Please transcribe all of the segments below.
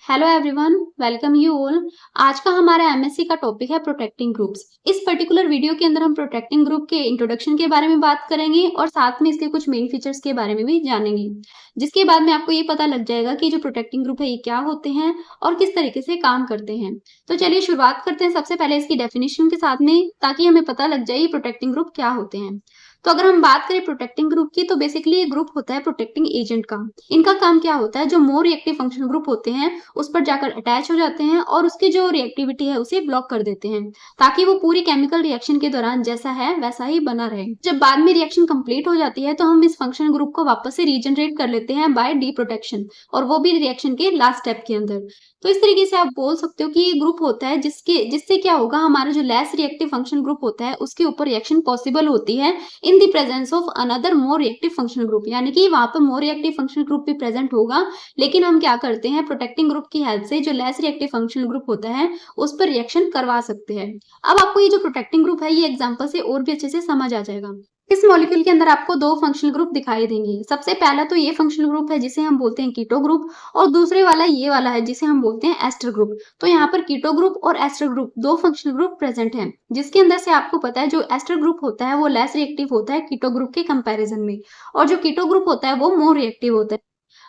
Hello everyone, welcome you all. आज का हमारा एमएससी का टॉपिक है प्रोटेक्टिंग ग्रुप्स। इस पर्टिकुलर वीडियो के अंदर हम प्रोटेक्टिंग ग्रुप के इंट्रोडक्शन के बारे में बात करेंगे और साथ में इसके कुछ मेन फीचर्स के बारे में भी जानेंगे, जिसके बाद में आपको ये पता लग जाएगा कि जो प्रोटेक्टिंग ग्रुप है ये क्या होते हैं और किस तरीके से काम करते हैं। तो चलिए शुरुआत करते हैं सबसे पहले इसकी डेफिनेशन के साथ में, ताकि हमें पता लग जाए प्रोटेक्टिंग ग्रुप क्या होते हैं। तो अगर हम बात करें प्रोटेक्टिंग ग्रुप की, तो बेसिकली ये ग्रुप होता है प्रोटेक्टिंग एजेंट का। इनका काम क्या होता है, जो मोर रिएक्टिव फंक्शनल ग्रुप होते हैं उस पर जाकर अटैच हो जाते हैं और उसकी जो रिएक्टिविटी है उसे ब्लॉक कर देते हैं, ताकि वो पूरी केमिकल रिएक्शन के दौरान जैसा है वैसा ही बना रहे। जब बाद में रिएक्शन कंप्लीट हो जाती है तो हम इस फंक्शनल ग्रुप को वापस से रीजनरेट कर लेते हैं बाय डी प्रोटेक्शन, और वो भी रिएक्शन के लास्ट स्टेप के अंदर। तो इस तरीके से आप बोल सकते हो कि ये ग्रुप होता है जिससे क्या होगा, हमारा जो लेस रिएक्टिव फंक्शनल ग्रुप होता है उसके ऊपर रिएक्शन पॉसिबल होती है in the presence of another more reactive functional group, यानी कि वहां पर मोर रिएक्टिव फंक्शनल ग्रुप भी प्रेजेंट होगा, लेकिन हम क्या करते हैं प्रोटेक्टिंग ग्रुप की हेल्प से जो लेस रिएक्टिव फंक्शनल ग्रुप होता है उस पर रिएक्शन करवा सकते हैं। अब आपको ये जो प्रोटेक्टिंग ग्रुप है ये एग्जांपल से और भी अच्छे से समझ आ जाएगा। इस मॉलिक्यूल के अंदर आपको दो फंक्शनल ग्रुप दिखाई देंगे। सबसे पहला तो ये फंक्शनल ग्रुप है जिसे हम बोलते हैं कीटो ग्रुप, और दूसरे वाला ये वाला है जिसे हम बोलते हैं एस्टर ग्रुप। तो यहाँ पर कीटो ग्रुप और एस्टर ग्रुप दो फंक्शनल ग्रुप प्रेजेंट हैं, जिसके अंदर से आपको पता है जो एस्टर ग्रुप होता है वो लेस रिएक्टिव होता है कीटो ग्रुप के कंपैरिजन में, और जो कीटो ग्रुप होता है वो मोर रिएक्टिव होता है।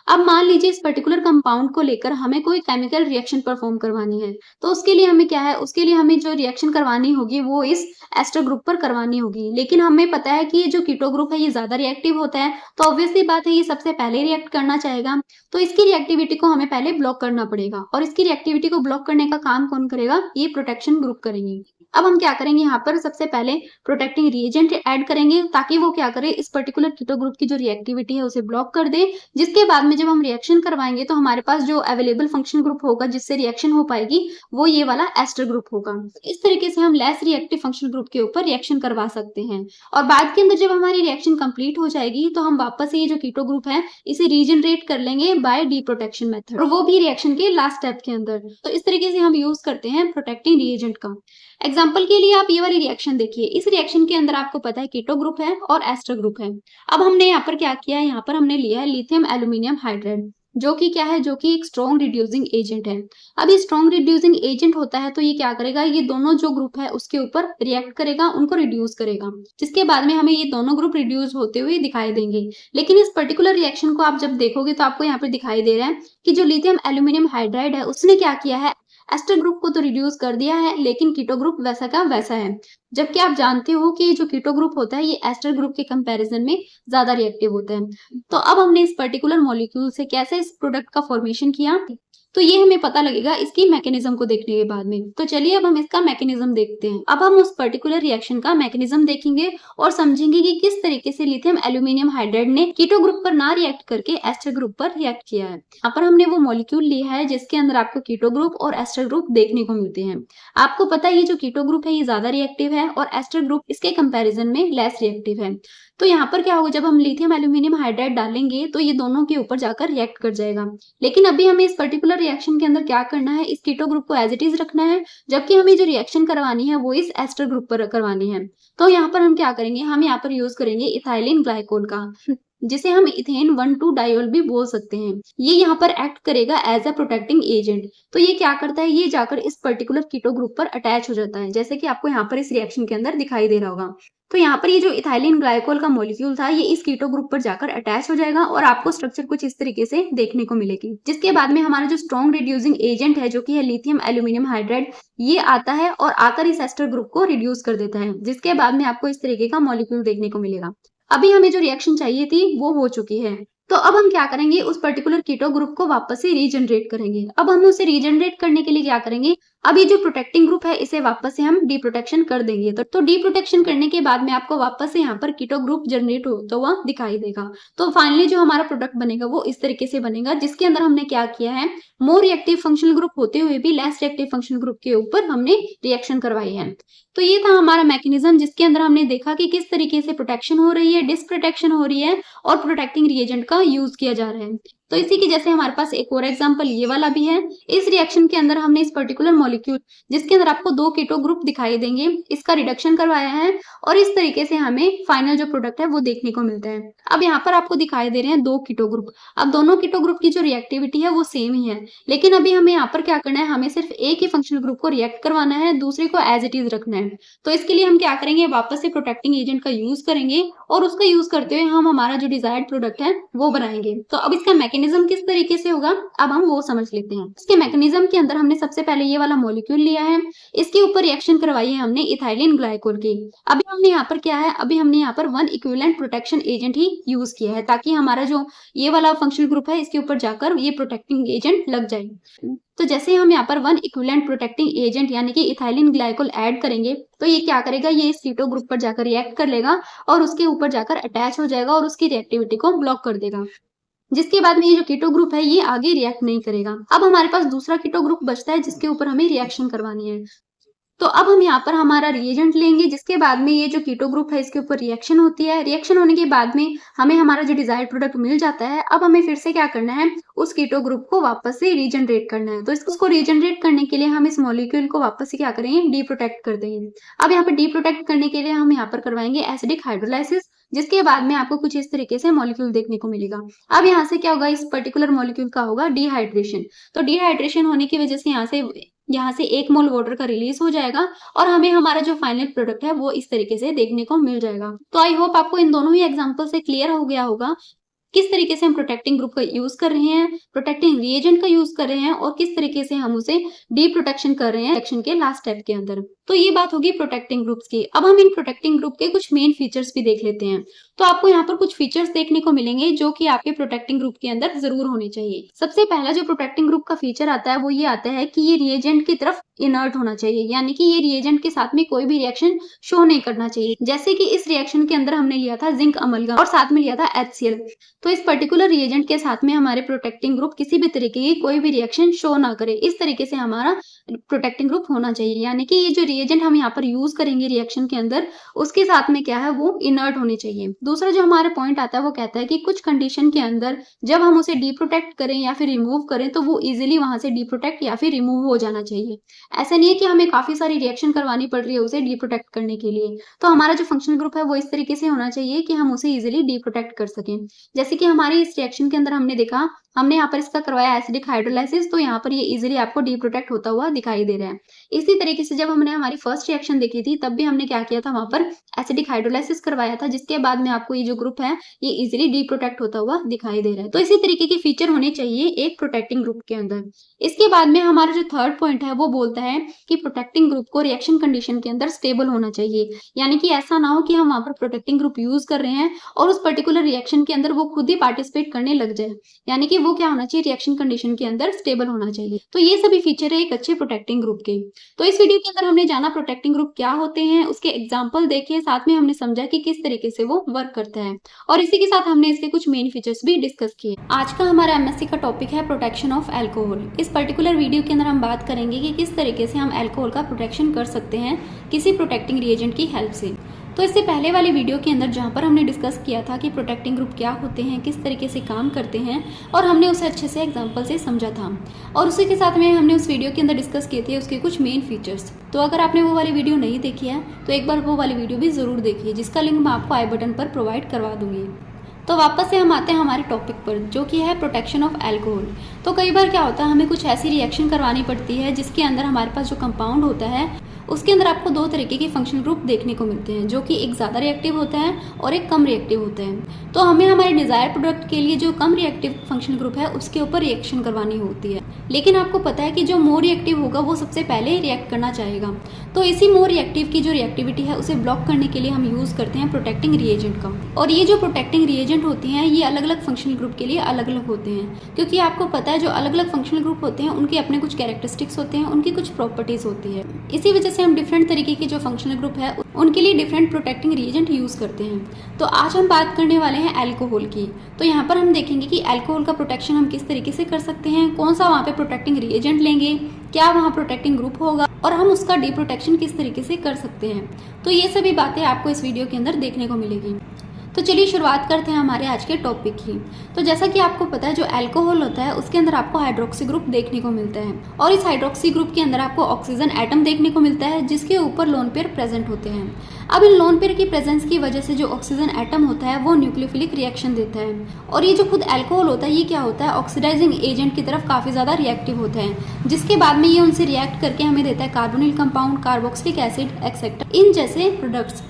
अब मान लीजिए इस पर्टिकुलर कंपाउंड को लेकर हमें कोई केमिकल रिएक्शन परफॉर्म करवानी है, तो उसके लिए हमें क्या है, उसके लिए हमें जो रिएक्शन करवानी होगी वो इस एस्टर ग्रुप पर करवानी होगी। लेकिन हमें पता है कि ये जो कीटो ग्रुप है ये ज्यादा रिएक्टिव होता है, तो ऑब्वियसली बात है ये सबसे पहले रिएक्ट करना चाहेगा, तो इसकी रिएक्टिविटी को हमें पहले ब्लॉक करना पड़ेगा। और इसकी रिएक्टिविटी को ब्लॉक करने का काम कौन करेगा, ये प्रोटेक्शन ग्रुप करेंगे। अब हम क्या करेंगे, यहाँ पर सबसे पहले प्रोटेक्टिंग रिएजेंट ऐड करेंगे, ताकि वो क्या करे, इस पर्टिकुलर कीटो ग्रुप की जो रिएक्टिविटी है उसे ब्लॉक कर दे। जिसके बाद में जब हम रिएक्शन करवाएंगे तो हमारे पास जो अवेलेबल फंक्शन ग्रुप होगा जिससे रिएक्शन हो पाएगी वो ये वाला एस्टर ग्रुप होगा। इस तरीके से हम लेस रिएक्टिव फंक्शन ग्रुप के ऊपर रिएक्शन करवा सकते हैं, और बाद के अंदर जब हमारी रिएक्शन कंप्लीट हो जाएगी तो हम वापस से ये जो कीटो ग्रुप है इसे रीजनरेट कर लेंगे बाय डी प्रोटेक्शन मेथड, और वो भी रिएक्शन के लास्ट स्टेप के अंदर। तो इस तरीके से हम यूज करते हैं प्रोटेक्टिंग रिएजेंट का। एग्जाम्पल के लिए आप ये वाली रिएक्शन देखिए। इस रिएक्शन के अंदर आपको पता है कीटो ग्रुप है और एस्टर ग्रुप है। अब हमने यहाँ पर क्या किया है, यहाँ पर हमने लिया है लिथियम एल्यूमिनियम हाइड्राइड, जो कि क्या है, जो कि एक स्ट्रॉन्ग रिड्यूसिंग एजेंट है। अब ये स्ट्रॉन्ग रिड्यूसिंग एजेंट होता है तो ये क्या करेगा, ये दोनों जो ग्रुप है उसके ऊपर रिएक्ट करेगा, उनको रिड्यूस करेगा, जिसके बाद में हमें ये दोनों ग्रुप रिड्यूस होते हुए दिखाई देंगे। लेकिन इस पर्टिकुलर रिएक्शन को आप जब देखोगे तो आपको यहाँ पर दिखाई दे रहा है कि जो लिथियम एल्यूमिनियम हाइड्राइड है उसने क्या किया है, एस्टर ग्रुप को तो रिड्यूस कर दिया है, लेकिन कीटो ग्रुप वैसा का वैसा है। जबकि आप जानते हो कि जो कीटो ग्रुप होता है ये एस्टर ग्रुप के कंपैरिजन में ज्यादा रिएक्टिव होता है। तो अब हमने इस पर्टिकुलर मॉलिक्यूल से कैसे इस प्रोडक्ट का फॉर्मेशन किया, तो ये हमें पता लगेगा इसकी मैकेनिज्म को देखने के बाद में। तो चलिए अब हम इसका मैकेनिज्म देखते हैं। अब हम उस पर्टिकुलर रिएक्शन का मैकेनिज्म देखेंगे और समझेंगे कि किस तरीके से लिथियम एल्यूमिनियम हाइड्राइड ने कीटो ग्रुप पर ना रिएक्ट करके एस्टर ग्रुप पर रिएक्ट किया है। यहाँ पर हमने वो मॉलिक्यूल लिया है जिसके अंदर आपको कीटो ग्रुप और एस्टर ग्रुप देखने को मिलते हैं। आपको पता है ये जो कीटो ग्रुप है ये ज्यादा रिएक्टिव है और एस्टर ग्रुप इसके कंपैरिजन में लेस रिएक्टिव है। तो यहाँ पर क्या होगा, जब हम लिथियम एल्यूमिनियम हाइड्राइड डालेंगे तो ये दोनों के ऊपर जाकर रिएक्ट कर जाएगा। लेकिन अभी हमें इस पर्टिकुलर रिएक्शन के अंदर क्या करना है, इस कीटो ग्रुप को एज इट इज रखना है, जबकि हमें जो रिएक्शन करवानी है वो इस एस्टर ग्रुप पर करवानी है। तो यहाँ पर हम क्या करेंगे, हम यहाँ पर यूज करेंगे इथाइलिन ग्लाइकोल का, जिसे हम इथेन 1,2 डायोल भी बोल सकते हैं। ये यहाँ पर एक्ट करेगा एज अ प्रोटेक्टिंग एजेंट। तो ये क्या करता है, ये जाकर इस पर्टिकुलर कीटो ग्रुप पर अटैच हो जाता है, जैसे कि आपको यहाँ पर इस रिएक्शन के अंदर दिखाई दे रहा होगा। तो यहाँ पर ये जो इथाइलिन ग्लाइकोल का मॉलिक्यूल था ये इस कीटो ग्रुप पर जाकर अटैच हो जाएगा, और आपको स्ट्रक्चर कुछ इस तरीके से देखने को मिलेगी। जिसके बाद में हमारा जो स्ट्रॉन्ग रिड्यूसिंग एजेंट है जो कि है लिथियम एल्यूमिनियम हाइड्राइड, ये आता है और आकर इस एस्टर ग्रुप को रिड्यूस कर देता है, जिसके बाद में आपको इस तरीके का मॉलिक्यूल देखने को मिलेगा। अभी हमें जो रिएक्शन चाहिए थी वो हो चुकी है। तो अब हम क्या करेंगे, उस पर्टिकुलर कीटो ग्रुप को वापस से रीजनरेट करेंगे। अब हम उसे रीजनरेट करने के लिए क्या करेंगे, अब ये जो प्रोटेक्टिंग ग्रुप है इसे वापस से हम डी प्रोटेक्शन कर देंगे। तो डी प्रोटेक्शन करने के बाद में आपको वापस से यहाँ पर कीटो ग्रुप जनरेट होता हुआ दिखाई देगा। तो फाइनली जो हमारा प्रोडक्ट बनेगा वो इस तरीके से बनेगा, जिसके अंदर हमने क्या किया है, मोर रिएक्टिव फंक्शनल ग्रुप होते हुए भी लेस रिएक्टिव फंक्शनल ग्रुप के ऊपर हमने रिएक्शन करवाई है। तो ये था हमारा मैकेनिज्म, जिसके अंदर हमने देखा कि किस तरीके से प्रोटेक्शन हो रही है, डिस प्रोटेक्शन हो रही है और प्रोटेक्टिंग रिएजेंट का यूज किया जा रहा है। तो इसी की जैसे हमारे पास एक और एग्जांपल ये वाला भी है। इस रिएक्शन के अंदर हमने इस पर्टिकुलर मॉलिक्यूल जिसके अंदर आपको 2 कीटो ग्रुप दिखाई देंगे, इसका रिडक्शन करवाया है और इस तरीके से हमें फाइनल जो प्रोडक्ट है वो देखने को मिलता है। अब यहाँ पर आपको दिखाई दे रहे हैं 2 कीटो ग्रुप। अब दोनों कीटो ग्रुप की जो रिएक्टिविटी है वो सेम ही है, लेकिन अभी हमें यहाँ पर क्या करना है, हमें सिर्फ एक ही फंक्शनल ग्रुप को रिएक्ट करवाना है, दूसरे को एज इट इज रखना है। तो इसके लिए हम क्या करेंगे, वापस से प्रोटेक्टिंग एजेंट का यूज करेंगे और उसका यूज करते हुए हम हमारा जो डिजायर्ड प्रोडक्ट है वो बनाएंगे। तो अब इसका मैकेनिज्म किस तरीके से होगा, अब हम वो समझ लेते हैं। इसके मैकेनिज्म के अंदर हमने सबसे पहले ये वाला मॉलिक्यूल लिया है, इसके ऊपर रिएक्शन करवाई है हमने इथाइलिन ग्लाइकोल की। अभी हमने यहाँ पर क्या है, अभी हमने यहाँ पर 1 इक्विवेलेंट प्रोटेक्शन एजेंट ही यूज किया है ताकि हमारा जो ये वाला फंक्शनल ग्रुप है इसके ऊपर जाकर ये प्रोटेक्टिंग एजेंट लग जाए। तो जैसे हम यहाँ पर 1 इक्विवेलेंट प्रोटेक्टिंग एजेंट यानी कि इथाइलिन ग्लाइकोल ऐड करेंगे तो ये क्या करेगा, ये इस कीटो ग्रुप पर जाकर रिएक्ट कर लेगा और उसके ऊपर जाकर अटैच हो जाएगा और उसकी रिएक्टिविटी को ब्लॉक कर देगा, जिसके बाद में ये जो कीटो ग्रुप है ये आगे रिएक्ट नहीं करेगा। अब हमारे पास दूसरा कीटो ग्रुप बचता है जिसके ऊपर हमें रिएक्शन करवानी है। तो अब हम यहाँ पर हमारा रिएजेंट लेंगे, जिसके बाद में ये जो कीटो ग्रुप है इसके ऊपर रिएक्शन होती है। रिएक्शन होने के बाद में हमें हमारा जो डिजायर्ड प्रोडक्ट मिल जाता है। अब हमें फिर से क्या करना है, उस कीटो ग्रुप को वापस से रीजनरेट करना है। तो इसको रीजनरेट करने के लिए हम इस मॉलिक्यूल को वापस से क्या करेंगे, डीप्रोटेक्ट कर देंगे। अब यहाँ पर डीप्रोटेक्ट करने के लिए हम यहाँ पर करवाएंगे एसिडिक हाइड्रोलाइसिस, जिसके बाद में आपको कुछ इस तरीके से मॉलिक्यूल देखने को मिलेगा। अब यहाँ से क्या होगा, इस पर्टिकुलर मॉलिक्यूल का होगा डिहाइड्रेशन। तो डिहाइड्रेशन होने की वजह से यहाँ से 1 मोल वाटर का रिलीज हो जाएगा और हमें हमारा जो फाइनल प्रोडक्ट है वो इस तरीके से देखने को मिल जाएगा। तो आई होप आपको इन दोनों ही एग्जांपल से क्लियर हो गया होगा किस तरीके से हम प्रोटेक्टिंग ग्रुप का यूज कर रहे हैं, प्रोटेक्टिंग रिएजेंट का यूज कर रहे हैं और किस तरीके से हम उसे डी प्रोटेक्शन कर रहे हैं रिएक्शन के लास्ट स्टेप के अंदर। तो ये बात होगी प्रोटेक्टिंग ग्रुप्स की। अब हम इन प्रोटेक्टिंग ग्रुप के कुछ मेन फीचर्स भी देख लेते हैं। तो आपको यहाँ पर कुछ फीचर्स देखने को मिलेंगे जो कि आपके प्रोटेक्टिंग ग्रुप के अंदर जरूर होने चाहिए। सबसे पहला जो प्रोटेक्टिंग ग्रुप का फीचर आता है वो ये आता है कि ये रिएजेंट की तरफ इनर्ट होना चाहिए, यानी कि ये रिएजेंट के साथ में कोई भी रिएक्शन शो नहीं करना चाहिए। जैसे कि इस रिएक्शन के अंदर हमने लिया था जिंक अमलगम और साथ में लिया था HCl। तो इस पर्टिकुलर रिएजेंट के साथ में हमारे प्रोटेक्टिंग ग्रुप किसी भी तरीके की कोई भी रिएक्शन शो ना करे, इस तरीके से हमारा प्रोटेक्टिंग ग्रुप होना चाहिए। यानी कि ये जो रिएजेंट हम यहाँ पर यूज करेंगे रिएक्शन के अंदर उसके साथ में क्या है, वो इनर्ट होने चाहिए। दूसरा जो हमारा पॉइंट आता है वो कहता है कि कुछ कंडीशन के अंदर जब हम उसे डीप्रोटेक्ट करें या फिर रिमूव करें तो वो इजिली वहां से डीप्रोटेक्ट या फिर रिमूव हो जाना चाहिए। ऐसा नहीं है कि हमें काफी सारी रिएक्शन करवानी पड़ रही है उसे डीप्रोटेक्ट करने के लिए। तो हमारा जो फंक्शनल ग्रुप है वो इस तरीके से होना चाहिए कि हम उसे इजिली डीप्रोटेक्ट कर सकें। जैसे कि हमारे इस रिएक्शन के अंदर हमने देखा, हमने यहाँ पर इसका करवाया एसिडिक हाइड्रोलाइसिस, तो यहाँ पर ये इजीली आपको डीप्रोटेक्ट होता हुआ दिखाई दे रहा है। इसी तरीके से जब हमने हमारी फर्स्ट रिएक्शन देखी थी तब भी हमने क्या किया था, वहां पर एसिडिक हाइड्रोलाइसिस करवाया था, जिसके बाद में आपको ये जो ग्रुप है ये इजीली डीप्रोटेक्ट होता हुआ दिखाई दे रहा है। तो इसी तरीके के फीचर होने चाहिए एक प्रोटेक्टिंग ग्रुप के अंदर। इसके बाद में हमारा जो थर्ड पॉइंट है वो बोलता है कि प्रोटेक्टिंग ग्रुप को रिएक्शन कंडीशन के अंदर स्टेबल होना चाहिए। यानी कि ऐसा ना हो कि हम वहां पर प्रोटेक्टिंग ग्रुप यूज कर रहे हैं और उस पर्टिकुलर रिएक्शन के अंदर वो खुद ही पार्टिसिपेट करने लग जाए। यानी कि वो क्या होना चाहिए, रिएक्शन कंडीशन के अंदर स्टेबल होना चाहिए। तो ये सभी फीचर है एक अच्छे प्रोटेक्टिंग ग्रुप के। तो इस वीडियो के अंदर हमने जाना प्रोटेक्टिंग ग्रुप क्या होते हैं, उसके एग्जांपल देखे, साथ में हमने समझा कि किस तरीके से वो वर्क करता है और इसी के साथ हमने इसके कुछ मेन फीचर्स भी डिस्कस किए। आज का हमारा एमएससी का टॉपिक है प्रोटेक्शन ऑफ अल्कोहल। इस पर्टिकुलर वीडियो के अंदर हम बात करेंगे कि किस तरीके से हम अल्कोहल का प्रोटेक्शन कर सकते हैं किसी प्रोटेक्टिंग रिएजेंट की हेल्प से। तो इससे पहले वाली वीडियो के अंदर जहाँ पर हमने डिस्कस किया था कि प्रोटेक्टिंग ग्रुप क्या होते हैं, किस तरीके से काम करते हैं, और हमने उसे अच्छे से एग्जांपल से समझा था और उसी के साथ में हमने उस वीडियो के अंदर डिस्कस किए थे उसके कुछ मेन फीचर्स। तो अगर आपने वो वाली वीडियो नहीं देखी है तो एक बार वो वाली वीडियो भी ज़रूर देखिए, जिसका लिंक मैं आपको आई बटन पर प्रोवाइड करवा दूंगी। तो वापस से हम आते हैं हमारे टॉपिक पर, जो कि है प्रोटेक्शन ऑफ अल्कोहल। तो कई बार क्या होता है, हमें कुछ ऐसी रिएक्शन करवानी पड़ती है जिसके अंदर हमारे पास जो कंपाउंड होता है उसके अंदर आपको 2 तरीके के फंक्शनल ग्रुप देखने को मिलते हैं, जो कि एक ज़्यादा रिएक्टिव होता है और एक कम रिएक्टिव होता है। तो हमें हमारे डिजायर प्रोडक्ट के लिए जो कम रिएक्टिव फंक्शनल ग्रुप है उसके ऊपर रिएक्शन करवानी होती है, लेकिन आपको पता है कि जो मोर रिएक्टिव होगा वो सबसे पहले रिएक्ट करना चाहेगा। तो इसी मोर रिएक्टिव की जो रिएक्टिविटी है उसे ब्लॉक करने के लिए हम यूज़ करते हैं प्रोटेक्टिंग रिएजेंट का। और ये जो प्रोटेक्टिंग रिएजेंट होती हैं ये अलग अलग फंक्शनल ग्रुप के लिए अलग अलग होते हैं, क्योंकि आपको पता है जो अलग अलग फंक्शनल ग्रुप होते हैं उनके अपने कुछ कैरेक्टरिस्टिक्स होते हैं, उनकी कुछ प्रॉपर्टीज होती है। इसी वजह से हम डिफरेंट तरीके के जो फंक्शनल ग्रुप है उनके लिए डिफरेंट प्रोटेक्टिंग रिएजेंट यूज करते हैं। तो आज हम बात करने वाले हैं अल्कोहल की। तो यहाँ पर हम देखेंगे कि अल्कोहल का प्रोटेक्शन हम किस तरीके से कर सकते हैं, कौन सा वहाँ पे प्रोटेक्टिंग रिएजेंट लेंगे, क्या वहाँ प्रोटेक्टिंग ग्रुप होगा और हम उसका डीप्रोटेक्शन किस तरीके से कर सकते हैं। तो ये सभी बातें आपको इस वीडियो के अंदर देखने को मिलेगी। तो चलिए शुरुआत करते हैं हमारे आज के टॉपिक की। तो जैसा कि आपको पता है, जो अल्कोहल होता है उसके अंदर आपको हाइड्रोक्सी ग्रुप देखने को मिलता है और इस हाइड्रोक्सी ग्रुप के अंदर आपको ऑक्सीजन एटम देखने को मिलता है जिसके ऊपर लोन पेयर प्रेजेंट होते हैं। अब इन लोन पेयर की प्रेजेंस की वजह से जो ऑक्सीजन एटम होता है वो न्यूक्लियोफिलिक रिएक्शन देता है और ये जो खुद अल्कोहल होता है ये क्या होता है, ऑक्सीडाइजिंग एजेंट की तरफ काफ़ी ज़्यादा रिएक्टिव होता है, जिसके बाद में ये उनसे रिएक्ट करके हमें देता है carbonyl compound, carboxylic acid etcetera इन जैसे प्रोडक्ट्स।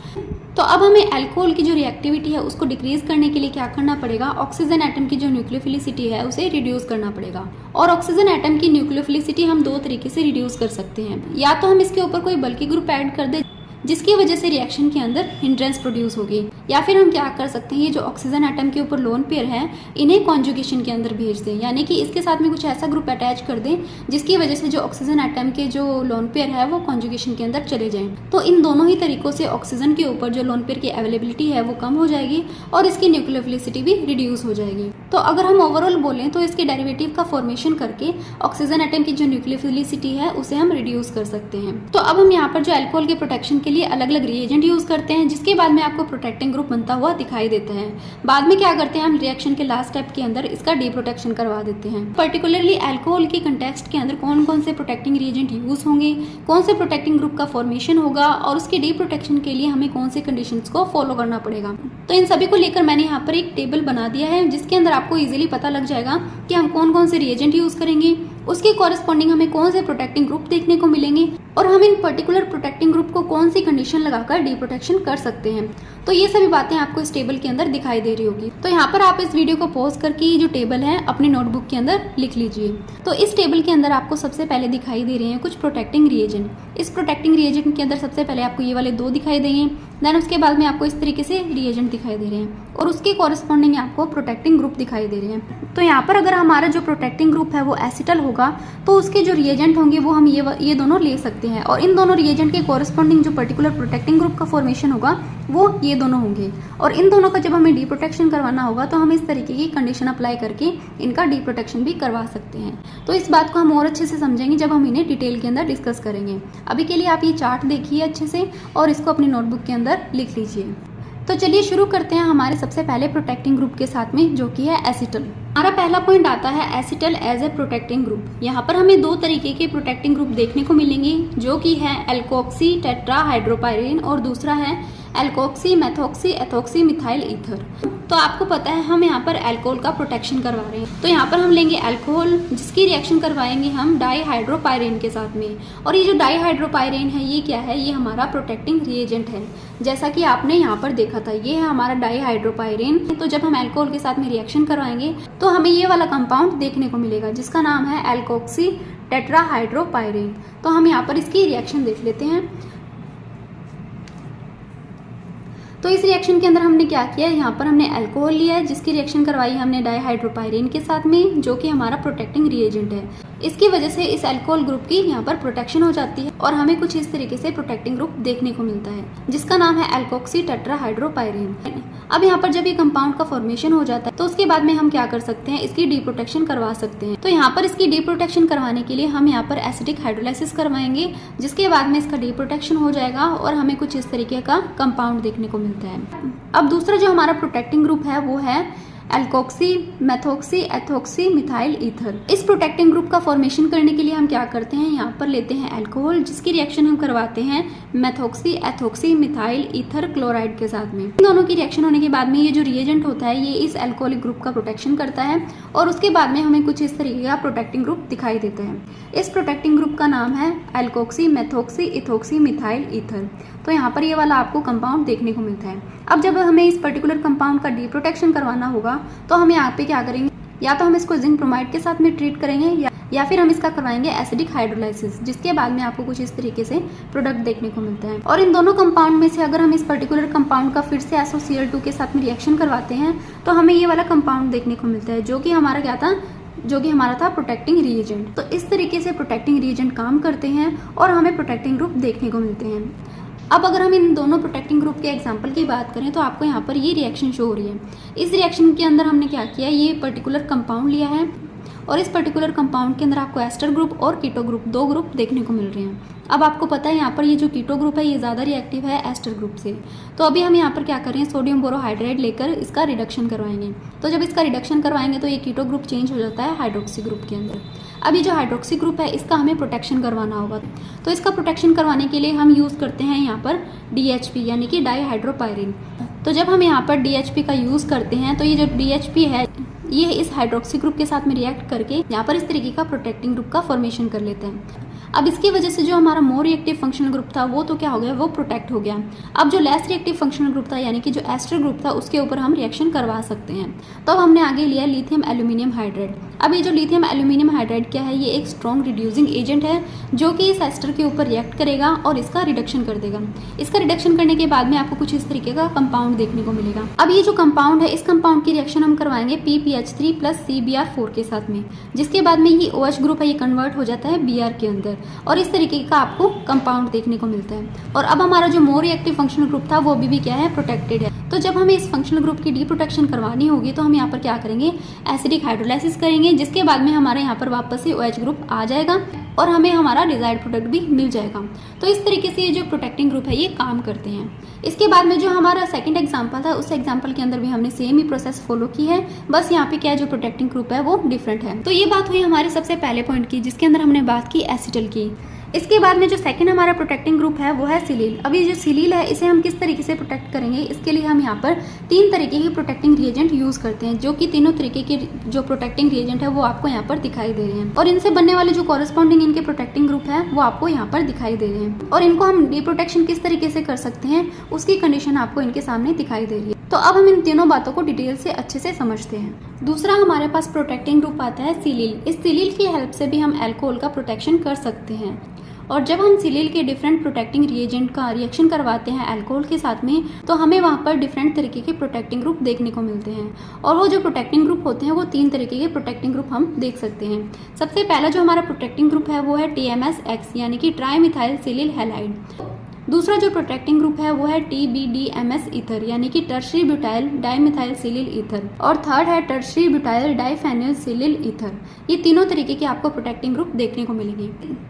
तो अब हमें अल्कोहल की जो रिएक्टिविटी है उसको डिक्रीज करने के लिए क्या करना पड़ेगा, ऑक्सीजन एटम की जो न्यूक्लियोफिलिसिटी है उसे रिड्यूस करना पड़ेगा। और ऑक्सीजन एटम की न्यूक्लियोफिलिसिटी हम दो तरीके से रिड्यूस कर सकते हैं, या तो हम इसके ऊपर कोई बल्की ग्रुप ऐड कर दें जिसकी वजह से रिएक्शन के अंदर हिंड्रेंस प्रोड्यूस होगी, या फिर हम क्या कर सकते हैं, ये जो ऑक्सीजन एटम के ऊपर लोन पेयर है इन्हें कॉन्जुगेशन के अंदर भेज दें, यानी कि इसके साथ में कुछ ऐसा ग्रुप अटैच कर दें जिसकी वजह से जो ऑक्सीजन एटम के जो लोन पेयर है वो कॉन्जुगेशन के अंदर चले जाएं। तो इन दोनों ही तरीकों से ऑक्सीजन के ऊपर जो लोन पेयर की अवेलेबिलिटी है वो कम हो जाएगी और इसकी न्यूक्लियोफिलिसिटी भी रिड्यूस हो जाएगी। तो अगर हम ओवरऑल बोलें तो इसके डेरिवेटिव का फॉर्मेशन करके ऑक्सीजन एटम की जो न्यूक्लियोफिलिसिटी है उसे हम रिड्यूस कर सकते हैं। तो अब हम यहाँ पर जो अल्कोहल के प्रोटेक्शन के लिए अलग अलग रिएजेंट यूज करते हैं जिसके बाद में आपको प्रोटेक्टिंग ग्रुप बनता हुआ दिखाई देता है। बाद में क्या करते हैं, हम रिएक्शन के लास्ट स्टेप के अंदर इसका डी प्रोटेक्शन करवा देते हैं। पर्टिकुलरली अल्कोहल के कंटेक्स्ट के अंदर कौन कौन से प्रोटेक्टिंग रिएजेंट यूज होंगे, कौन से प्रोटेक्टिंग ग्रुप का फॉर्मेशन होगा और उसके डी प्रोटेक्शन के लिए हमें कौन से कंडीशंस को फॉलो करना पड़ेगा, तो इन सभी को लेकर मैंने यहाँ पर एक टेबल बना दिया है जिसके अंदर आपको इजीली पता लग जाएगा कि हम कौन कौन से रिएजेंट यूज करेंगे, उसके कॉरेस्पॉन्डिंग हमें कौन से प्रोटेक्टिंग ग्रुप देखने को मिलेंगे और हम इन पर्टिकुलर प्रोटेक्टिंग ग्रुप को कौन सी कंडीशन लगाकर डी प्रोटेक्शन कर सकते हैं। तो ये सभी बातें आपको इस टेबल के अंदर दिखाई दे रही होगी। तो यहाँ पर आप इस वीडियो को पॉज करके ये जो टेबल है अपनी नोटबुक के अंदर लिख लीजिए। तो इस टेबल के अंदर आपको सबसे पहले दिखाई दे रहे हैं कुछ प्रोटेक्टिंग रिएजेंट। इस प्रोटेक्टिंग रिएजेंट के अंदर सबसे पहले आपको ये वाले दो दिखाई देंगे, देन उसके बाद में आपको इस तरीके से रिएजेंट दिखाई दे रहे हैं और उसके कॉरेस्पॉन्डिंग आपको प्रोटेक्टिंग ग्रुप दिखाई दे रहे हैं। तो यहाँ पर अगर हमारा जो प्रोटेक्टिंग ग्रुप है वो एसिटल होगा तो उसके जो रिएजेंट होंगे वो हम ये दोनों ले सकते हैं और इन दोनों रिएजेंट के कॉरेस्पॉन्डिंग जो पर्टिकुलर प्रोटेक्टिंग ग्रुप का फॉर्मेशन होगा वो ये दोनों होंगे और इन दोनों का जब हमें डी प्रोटेक्शन करवाना होगा तो हम इस तरीके की कंडीशन अप्लाई करके इनका डी प्रोटेक्शन भी करवा सकते हैं। तो इस बात को हम और अच्छे से समझेंगे जब हम इन्हें डिटेल के अंदर डिस्कस करेंगे। अभी के लिए आप ये चार्ट देखिए अच्छे से और इसको अपनी नोटबुक के अंदर लिख लीजिए। तो चलिए शुरू करते हैं हमारे सबसे पहले प्रोटेक्टिंग ग्रुप के साथ में, जो कि है एसिटल। हमारा पहला पॉइंट आता है acetal as a protecting group. यहाँ पर हमें दो तरीके के प्रोटेक्टिंग ग्रुप देखने को मिलेंगे, जो कि है एल्कोक्सी टेट्रा हाइड्रोपायरेन और दूसरा है alkoxy methoxy ethoxy methyl ether. तो आपको पता है हम यहाँ पर अल्कोहल का प्रोटेक्शन करवा रहे हैं, तो यहाँ पर हम लेंगे अल्कोहल जिसकी रिएक्शन करवाएंगे हम डाईहाइड्रोपायरेन के साथ में। और ये जो डाईहाइड्रोपायरेन है ये क्या है, ये हमारा प्रोटेक्टिंग रिएजेंट है। जैसा कि आपने यहाँ पर देखा था ये है हमारा डाईहाइड्रोपायरेन। तो जब हम अल्कोहल के साथ में रिएक्शन करवाएंगे तो हमें ये वाला कंपाउंड देखने को मिलेगा जिसका नाम है एल्कोक्सी टेट्राहाइड्रोपायरेन। तो हम यहाँ पर इसकी रिएक्शन देख लेते हैं। तो इस रिएक्शन के अंदर हमने क्या किया, यहाँ पर हमने अल्कोहल लिया है जिसकी रिएक्शन करवाई हमने डाईहाइड्रोपायरेन के साथ में, जो कि हमारा प्रोटेक्टिंग रिएजेंट है। इसकी वजह से इस अल्कोहल ग्रुप की यहाँ पर प्रोटेक्शन हो जाती है और हमें कुछ इस तरीके से प्रोटेक्टिंग ग्रुप देखने को मिलता है जिसका नाम है एल्कोक्सी टेट्राहाइड्रोपायरेन। अब यहाँ पर जब ये कंपाउंड का फॉर्मेशन हो जाता है तो उसके बाद में हम क्या कर सकते हैं, इसकी डी प्रोटेक्शन करवा सकते हैं। तो यहाँ पर इसकी डी प्रोटेक्शन करवाने के लिए हम यहाँ पर एसिडिक हाइड्रोलाइसिस करवाएंगे जिसके बाद में इसका डी प्रोटेक्शन हो जाएगा और हमें कुछ इस तरीके का कंपाउंड देखने को मिलता है। अब दूसरा जो हमारा प्रोटेक्टिंग ग्रुप है वो है alkoxy methoxy ethoxy methyl ether. इस प्रोटेक्टिंग ग्रुप का फॉर्मेशन करने के लिए हम क्या करते हैं, यहाँ पर लेते हैं अल्कोहल जिसकी रिएक्शन हम करवाते हैं methoxy ethoxy methyl ether chloride के साथ में। इन दोनों की रिएक्शन होने के बाद में ये जो रिएजेंट होता है ये इस अल्कोहलिक ग्रुप का प्रोटेक्शन करता है और उसके बाद में हमें कुछ इस तरीके का प्रोटेक्टिंग ग्रुप दिखाई देता है। इस प्रोटेक्टिंग ग्रुप का नाम है alkoxy methoxy ethoxy methyl ether. तो यहाँ पर ये वाला आपको कंपाउंड देखने को मिलता है। अब जब हमें इस पर्टिकुलर कंपाउंड का डी प्रोटेक्शन करवाना होगा तो हम यहाँ पे क्या करेंगे, या तो हम इसको जिंक ब्रोमाइड के साथ में ट्रीट करेंगे या फिर हम इसका करवाएंगे एसिडिक हाइड्रोलाइसिस, जिसके बाद में आपको कुछ इस तरीके से प्रोडक्ट देखने को मिलता है। और इन दोनों कंपाउंड में से अगर हम इस पर्टिकुलर कंपाउंड का फिर से SOCl2 के साथ में रिएक्शन करवाते हैं तो हमें ये वाला कंपाउंड देखने को मिलता है जो कि हमारा क्या था, जो कि हमारा था प्रोटेक्टिंग रिएजेंट। तो इस तरीके से प्रोटेक्टिंग रिएजेंट काम करते हैं और हमें प्रोटेक्टिंग ग्रुप देखने को मिलते हैं। अब अगर हम इन दोनों प्रोटेक्टिंग ग्रुप के एग्जांपल की बात करें तो आपको यहाँ पर ये रिएक्शन शो हो रही है। इस रिएक्शन के अंदर हमने क्या किया, ये पर्टिकुलर कंपाउंड लिया है और इस पर्टिकुलर कंपाउंड के अंदर आपको एस्टर ग्रुप और कीटो ग्रुप, 2 ग्रुप देखने को मिल रहे हैं। अब आपको पता है यहाँ पर ये जो कीटो ग्रुप है ये ज़्यादा रिएक्टिव है एस्टर ग्रुप से। तो अभी हम यहाँ पर क्या कर रहे हैं, सोडियम बोरोहाइड्राइड लेकर इसका रिडक्शन करवाएंगे। तो जब इसका रिडक्शन करवाएंगे तो ये कीटो ग्रुप चेंज हो जाता है हाइड्रोक्सी ग्रुप के अंदर। अब ये जो हाइड्रोक्सी ग्रुप है इसका हमें प्रोटेक्शन करवाना होगा। तो इसका प्रोटेक्शन करवाने के लिए हम यूज़ करते हैं यहाँ पर DHP यानी कि डाईहाइड्रोपायरिन। तो जब हम यहाँ पर DHP का यूज़ करते हैं तो ये जो DHP है ये इस हाइड्रोक्सी ग्रुप के साथ में रिएक्ट करके यहाँ पर इस तरीके का प्रोटेक्टिंग ग्रुप का फॉर्मेशन कर लेते हैं। अब इसकी वजह से जो हमारा मोर रिएक्टिव फंक्शनल ग्रुप था वो तो क्या हो गया, वो प्रोटेक्ट हो गया। अब जो लेस रिएक्टिव फंक्शनल ग्रुप था यानी कि जो एस्टर ग्रुप था उसके ऊपर हम रिएक्शन करवा सकते हैं। तो अब हमने आगे लिया लिथियम एल्यूमिनियम हाइड्राइड। अब ये जो लिथियम एल्यूमिनियम हाइड्राइड क्या है, ये एक स्ट्रॉन्ग रिड्यूसिंग एजेंट है जो कि इस एस्टर के ऊपर रिएक्ट करेगा और इसका रिडक्शन कर देगा। इसका रिडक्शन करने के बाद में आपको कुछ इस तरीके का कंपाउंड देखने को मिलेगा। अब ये जो कंपाउंड है इस कंपाउंड की रिएक्शन हम करवाएंगे PPH3 + CBr4 के साथ में, जिसके बाद में ये OH ग्रुप है ये कन्वर्ट हो जाता है Br के अंदर और इस तरीके का आपको कंपाउंड देखने को मिलता है। और अब हमारा जो मोर रिएक्टिव फंक्शनल ग्रुप था वो भी क्या है, प्रोटेक्टेड है। तो जब हमें इस फंक्शनल ग्रुप की डीप्रोटेक्शन करवानी होगी तो हम यहाँ पर क्या करेंगे, एसिडिक हाइड्रोलाइसिस करेंगे, जिसके बाद में हमारे यहाँ पर वापस से OH ग्रुप आ जाएगा और हमें हमारा डिजायर्ड प्रोडक्ट भी मिल जाएगा। तो इस तरीके से ये जो प्रोटेक्टिंग ग्रुप है ये काम करते हैं। इसके बाद में जो हमारा सेकंड एग्जांपल था उस एग्जांपल के अंदर भी हमने सेम ही प्रोसेस फॉलो की है, बस यहाँ पे क्या है जो प्रोटेक्टिंग ग्रुप है वो डिफरेंट है। तो ये बात हुई हमारे सबसे पहले पॉइंट की जिसके अंदर हमने बात की एसिटल की। इसके बाद में जो सेकंड हमारा प्रोटेक्टिंग ग्रुप है वो है सिलील। अब ये जो सिलील है इसे हम किस तरीके से प्रोटेक्ट करेंगे, इसके लिए हम यहाँ पर 3 तरीके के प्रोटेक्टिंग रिएजेंट यूज करते हैं, जो कि तीनों तरीके के जो प्रोटेक्टिंग रिएजेंट है वो आपको यहाँ पर दिखाई दे रहे हैं और इनसे बनने वाले जो कॉरेस्पॉन्डिंग इनके प्रोटेक्टिंग ग्रुप है वो आपको यहाँ पर दिखाई दे रहे हैं। और इनको हम डीप्रोटेक्शन किस तरीके से कर सकते हैं उसकी कंडीशन आपको इनके सामने दिखाई दे रही है। तो अब हम इन तीनों बातों को डिटेल से अच्छे से समझते हैं। दूसरा हमारे पास प्रोटेक्टिंग ग्रुप आता है सिलील। इस सिलील की हेल्प से भी हम अल्कोहल का प्रोटेक्शन कर सकते हैं। और जब हम सिलील के डिफरेंट प्रोटेक्टिंग रिएजेंट का रिएक्शन करवाते हैं अल्कोहल के साथ में तो हमें वहाँ पर डिफरेंट तरीके के प्रोटेक्टिंग ग्रुप देखने को मिलते हैं। और वो जो प्रोटेक्टिंग ग्रुप होते हैं वो 3 तरीके के प्रोटेक्टिंग ग्रुप हम देख सकते हैं। सबसे पहला जो हमारा प्रोटेक्टिंग ग्रुप है वो है TMSX यानी कि ट्राईमिथाइल सिलील हैलाइड। दूसरा जो प्रोटेक्टिंग ग्रुप है वो है TBDMS ईथर यानी कि टर्शरी ब्यूटाइल डाइमिथाइल सिलील ईथर। और थर्ड है टर्शरी ब्यूटाइल डाइफेनिल सिलील ईथर। ये तीनों तरीके के आपको प्रोटेक्टिंग ग्रुप देखने को मिलेंगे।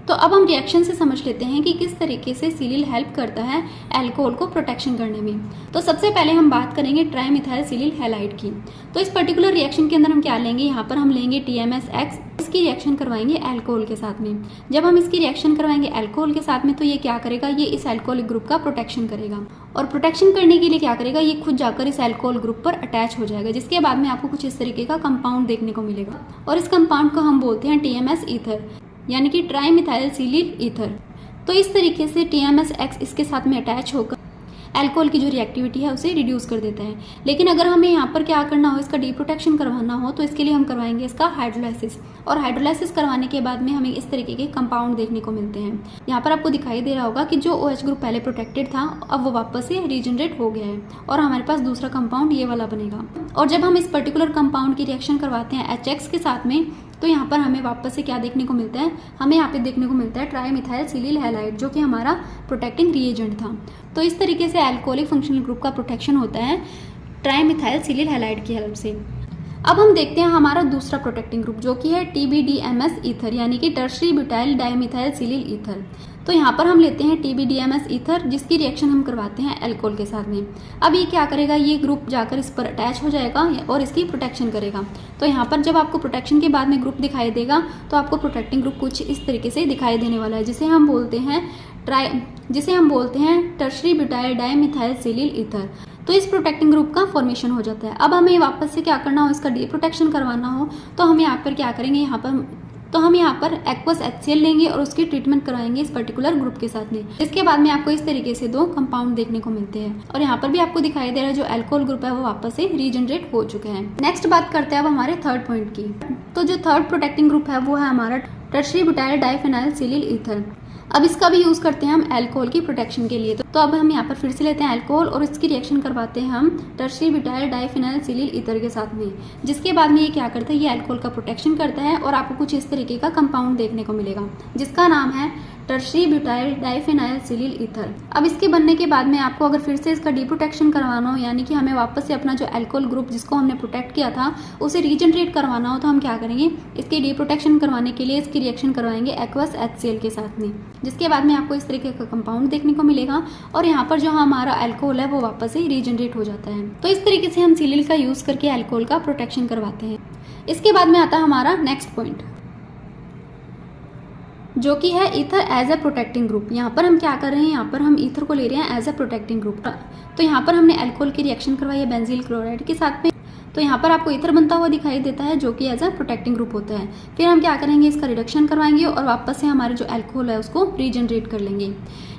तो अब हम रिएक्शन से समझ लेते हैं कि किस तरीके से सिलील हेल्प करता है अल्कोहल को प्रोटेक्शन करने में। तो सबसे पहले हम बात करेंगे ट्राईमिथाइल सिलील हैलाइड की। तो इस पर्टिकुलर रिएक्शन के अंदर हम क्या लेंगे, यहाँ पर हम लेंगे TMSX, इसकी रिएक्शन करवाएंगे अल्कोहल के साथ में। जब हम इसकी रिएक्शन करवाएंगे अल्कोहल के साथ में तो ये क्या करेगा, ये इस अल्कोहलिक ग्रुप का प्रोटेक्शन करेगा और प्रोटेक्शन करने के लिए क्या करेगा, ये खुद जाकर इस अल्कोहल ग्रुप पर अटैच हो जाएगा, जिसके बाद में आपको कुछ इस तरीके का कंपाउंड देखने को मिलेगा और इस कंपाउंड को हम बोलते हैं TMS ईथर यानी कि ट्राईमिथाइल सिलील ईथर। तो इस तरीके से TMSX इसके साथ में अटैच होकर अल्कोहल की जो रिएक्टिविटी है उसे रिड्यूस कर देता है। लेकिन अगर हमें यहाँ पर क्या करना हो, इसका डीप्रोटेक्शन करवाना हो तो इसके लिए हम करवाएंगे इसका हाइड्रोलाइसिस। और हाइड्रोलाइसिस करवाने के बाद में हमें इस तरीके के कंपाउंड देखने को मिलते हैं। यहाँ पर आपको दिखाई दे रहा होगा कि जो OH ग्रुप पहले प्रोटेक्टेड था अब वो वापस से रीजनरेट हो गया है और हमारे पास दूसरा कंपाउंड ये वाला बनेगा। और जब हम इस पर्टिकुलर कंपाउंड की रिएक्शन करवाते हैं HX के साथ में तो यहाँ पर हमें वापस से क्या देखने को मिलता है, हमें यहाँ पे देखने को मिलता है ट्राईमिथाइल सिलील हैलाइड जो कि हमारा प्रोटेक्टिंग रिएजेंट था। तो इस तरीके से अल्कोहलिक फंक्शनल ग्रुप का प्रोटेक्शन होता है ट्राईमिथाइल सिलील हैलाइड की हेल्प से। अब हम देखते हैं हमारा दूसरा प्रोटेक्टिंग ग्रुप जो कि है TBDMS ईथर यानी कि टर्शरी ब्यूटाइल डाइमिथाइल सिलील ईथर। तो यहाँ पर हम लेते हैं TBDMS ईथर जिसकी रिएक्शन हम करवाते हैं अल्कोहल के साथ में। अब ये क्या करेगा, ये ग्रुप जाकर इस पर अटैच हो जाएगा और इसकी प्रोटेक्शन करेगा। तो यहाँ पर जब आपको प्रोटेक्शन के बाद में ग्रुप दिखाई देगा तो आपको प्रोटेक्टिंग ग्रुप कुछ इस तरीके से दिखाई देने वाला है जिसे हम बोलते हैं टर्शरी ब्यूटाइल डाइमिथाइल सिलील ईथर। तो इस प्रोटेक्टिंग ग्रुप का फॉर्मेशन हो जाता है। अब हमें वापस से क्या करना हो, इसका डीप्रोटेक्शन करवाना हो तो हम यहाँ पर क्या करेंगे, हम यहाँ पर एक्वस HCl लेंगे और उसकी ट्रीटमेंट कराएंगे इस पर्टिकुलर ग्रुप के साथ में। इसके बाद में आपको इस तरीके से 2 कंपाउंड देखने को मिलते हैं और यहाँ पर भी आपको दिखाई दे रहा है जो अल्कोहल ग्रुप है वो वापस से रीजनरेट हो चुके हैं। नेक्स्ट बात करते हैं अब हमारे थर्ड पॉइंट की। तो जो थर्ड प्रोटेक्टिंग ग्रुप है वो है हमारा टर्शरी ब्यूटाइल डाइफेनाइल सिलील ईथर। अब इसका भी यूज़ करते हैं हम अल्कोहल की प्रोटेक्शन के लिए। तो अब हम यहाँ पर फिर से लेते हैं अल्कोहल और इसकी रिएक्शन करवाते हैं हम टर्शरी ब्यूटाइल डाइफेनाइल सिलील ईथर के साथ में, जिसके बाद में ये क्या करता है, ये अल्कोहल का प्रोटेक्शन करता है और आपको कुछ इस तरीके का कंपाउंड देखने को मिलेगा जिसका नाम है टर्शरी ब्यूटाइल डाइफेनाइल सिलिल ईथर। अब इसके बनने के बाद में आपको अगर फिर से इसका डीप्रोटेक्शन करवाना हो, यानी कि हमें वापस से अपना जो अल्कोहल ग्रुप जिसको हमने प्रोटेक्ट किया था उसे रीजनरेट करवाना हो, तो हम क्या करेंगे, इसके डीप्रोटेक्शन करवाने के लिए इसकी रिएक्शन करवाएंगे एक्वस HCl के साथ में, जिसके बाद में आपको इस तरीके का कंपाउंड देखने को मिलेगा और यहाँ पर जो हमारा अल्कोहल है वो वापस से रीजनरेट हो जाता है। तो इस तरीके से हम सिलिल का यूज़ करके अल्कोहल का प्रोटेक्शन करवाते हैं। इसके बाद में आता है हमारा नेक्स्ट पॉइंट, जो कि है ether as a protecting group. यहाँ पर हम क्या कर रहे हैं, यहाँ पर हम ईथर को ले रहे हैं एज अ प्रोटेक्टिंग ग्रुप। तो यहाँ पर हमने अल्कोहल की रिएक्शन करवाई है बेंजील क्लोराइड के साथ में, तो यहाँ पर आपको ईथर बनता हुआ दिखाई देता है जो कि एज अ प्रोटेक्टिंग ग्रुप होता है। फिर हम क्या करेंगे, इसका रिडक्शन करवाएंगे और वापस से हमारे जो अल्कोहल है उसको रीजनरेट कर लेंगे।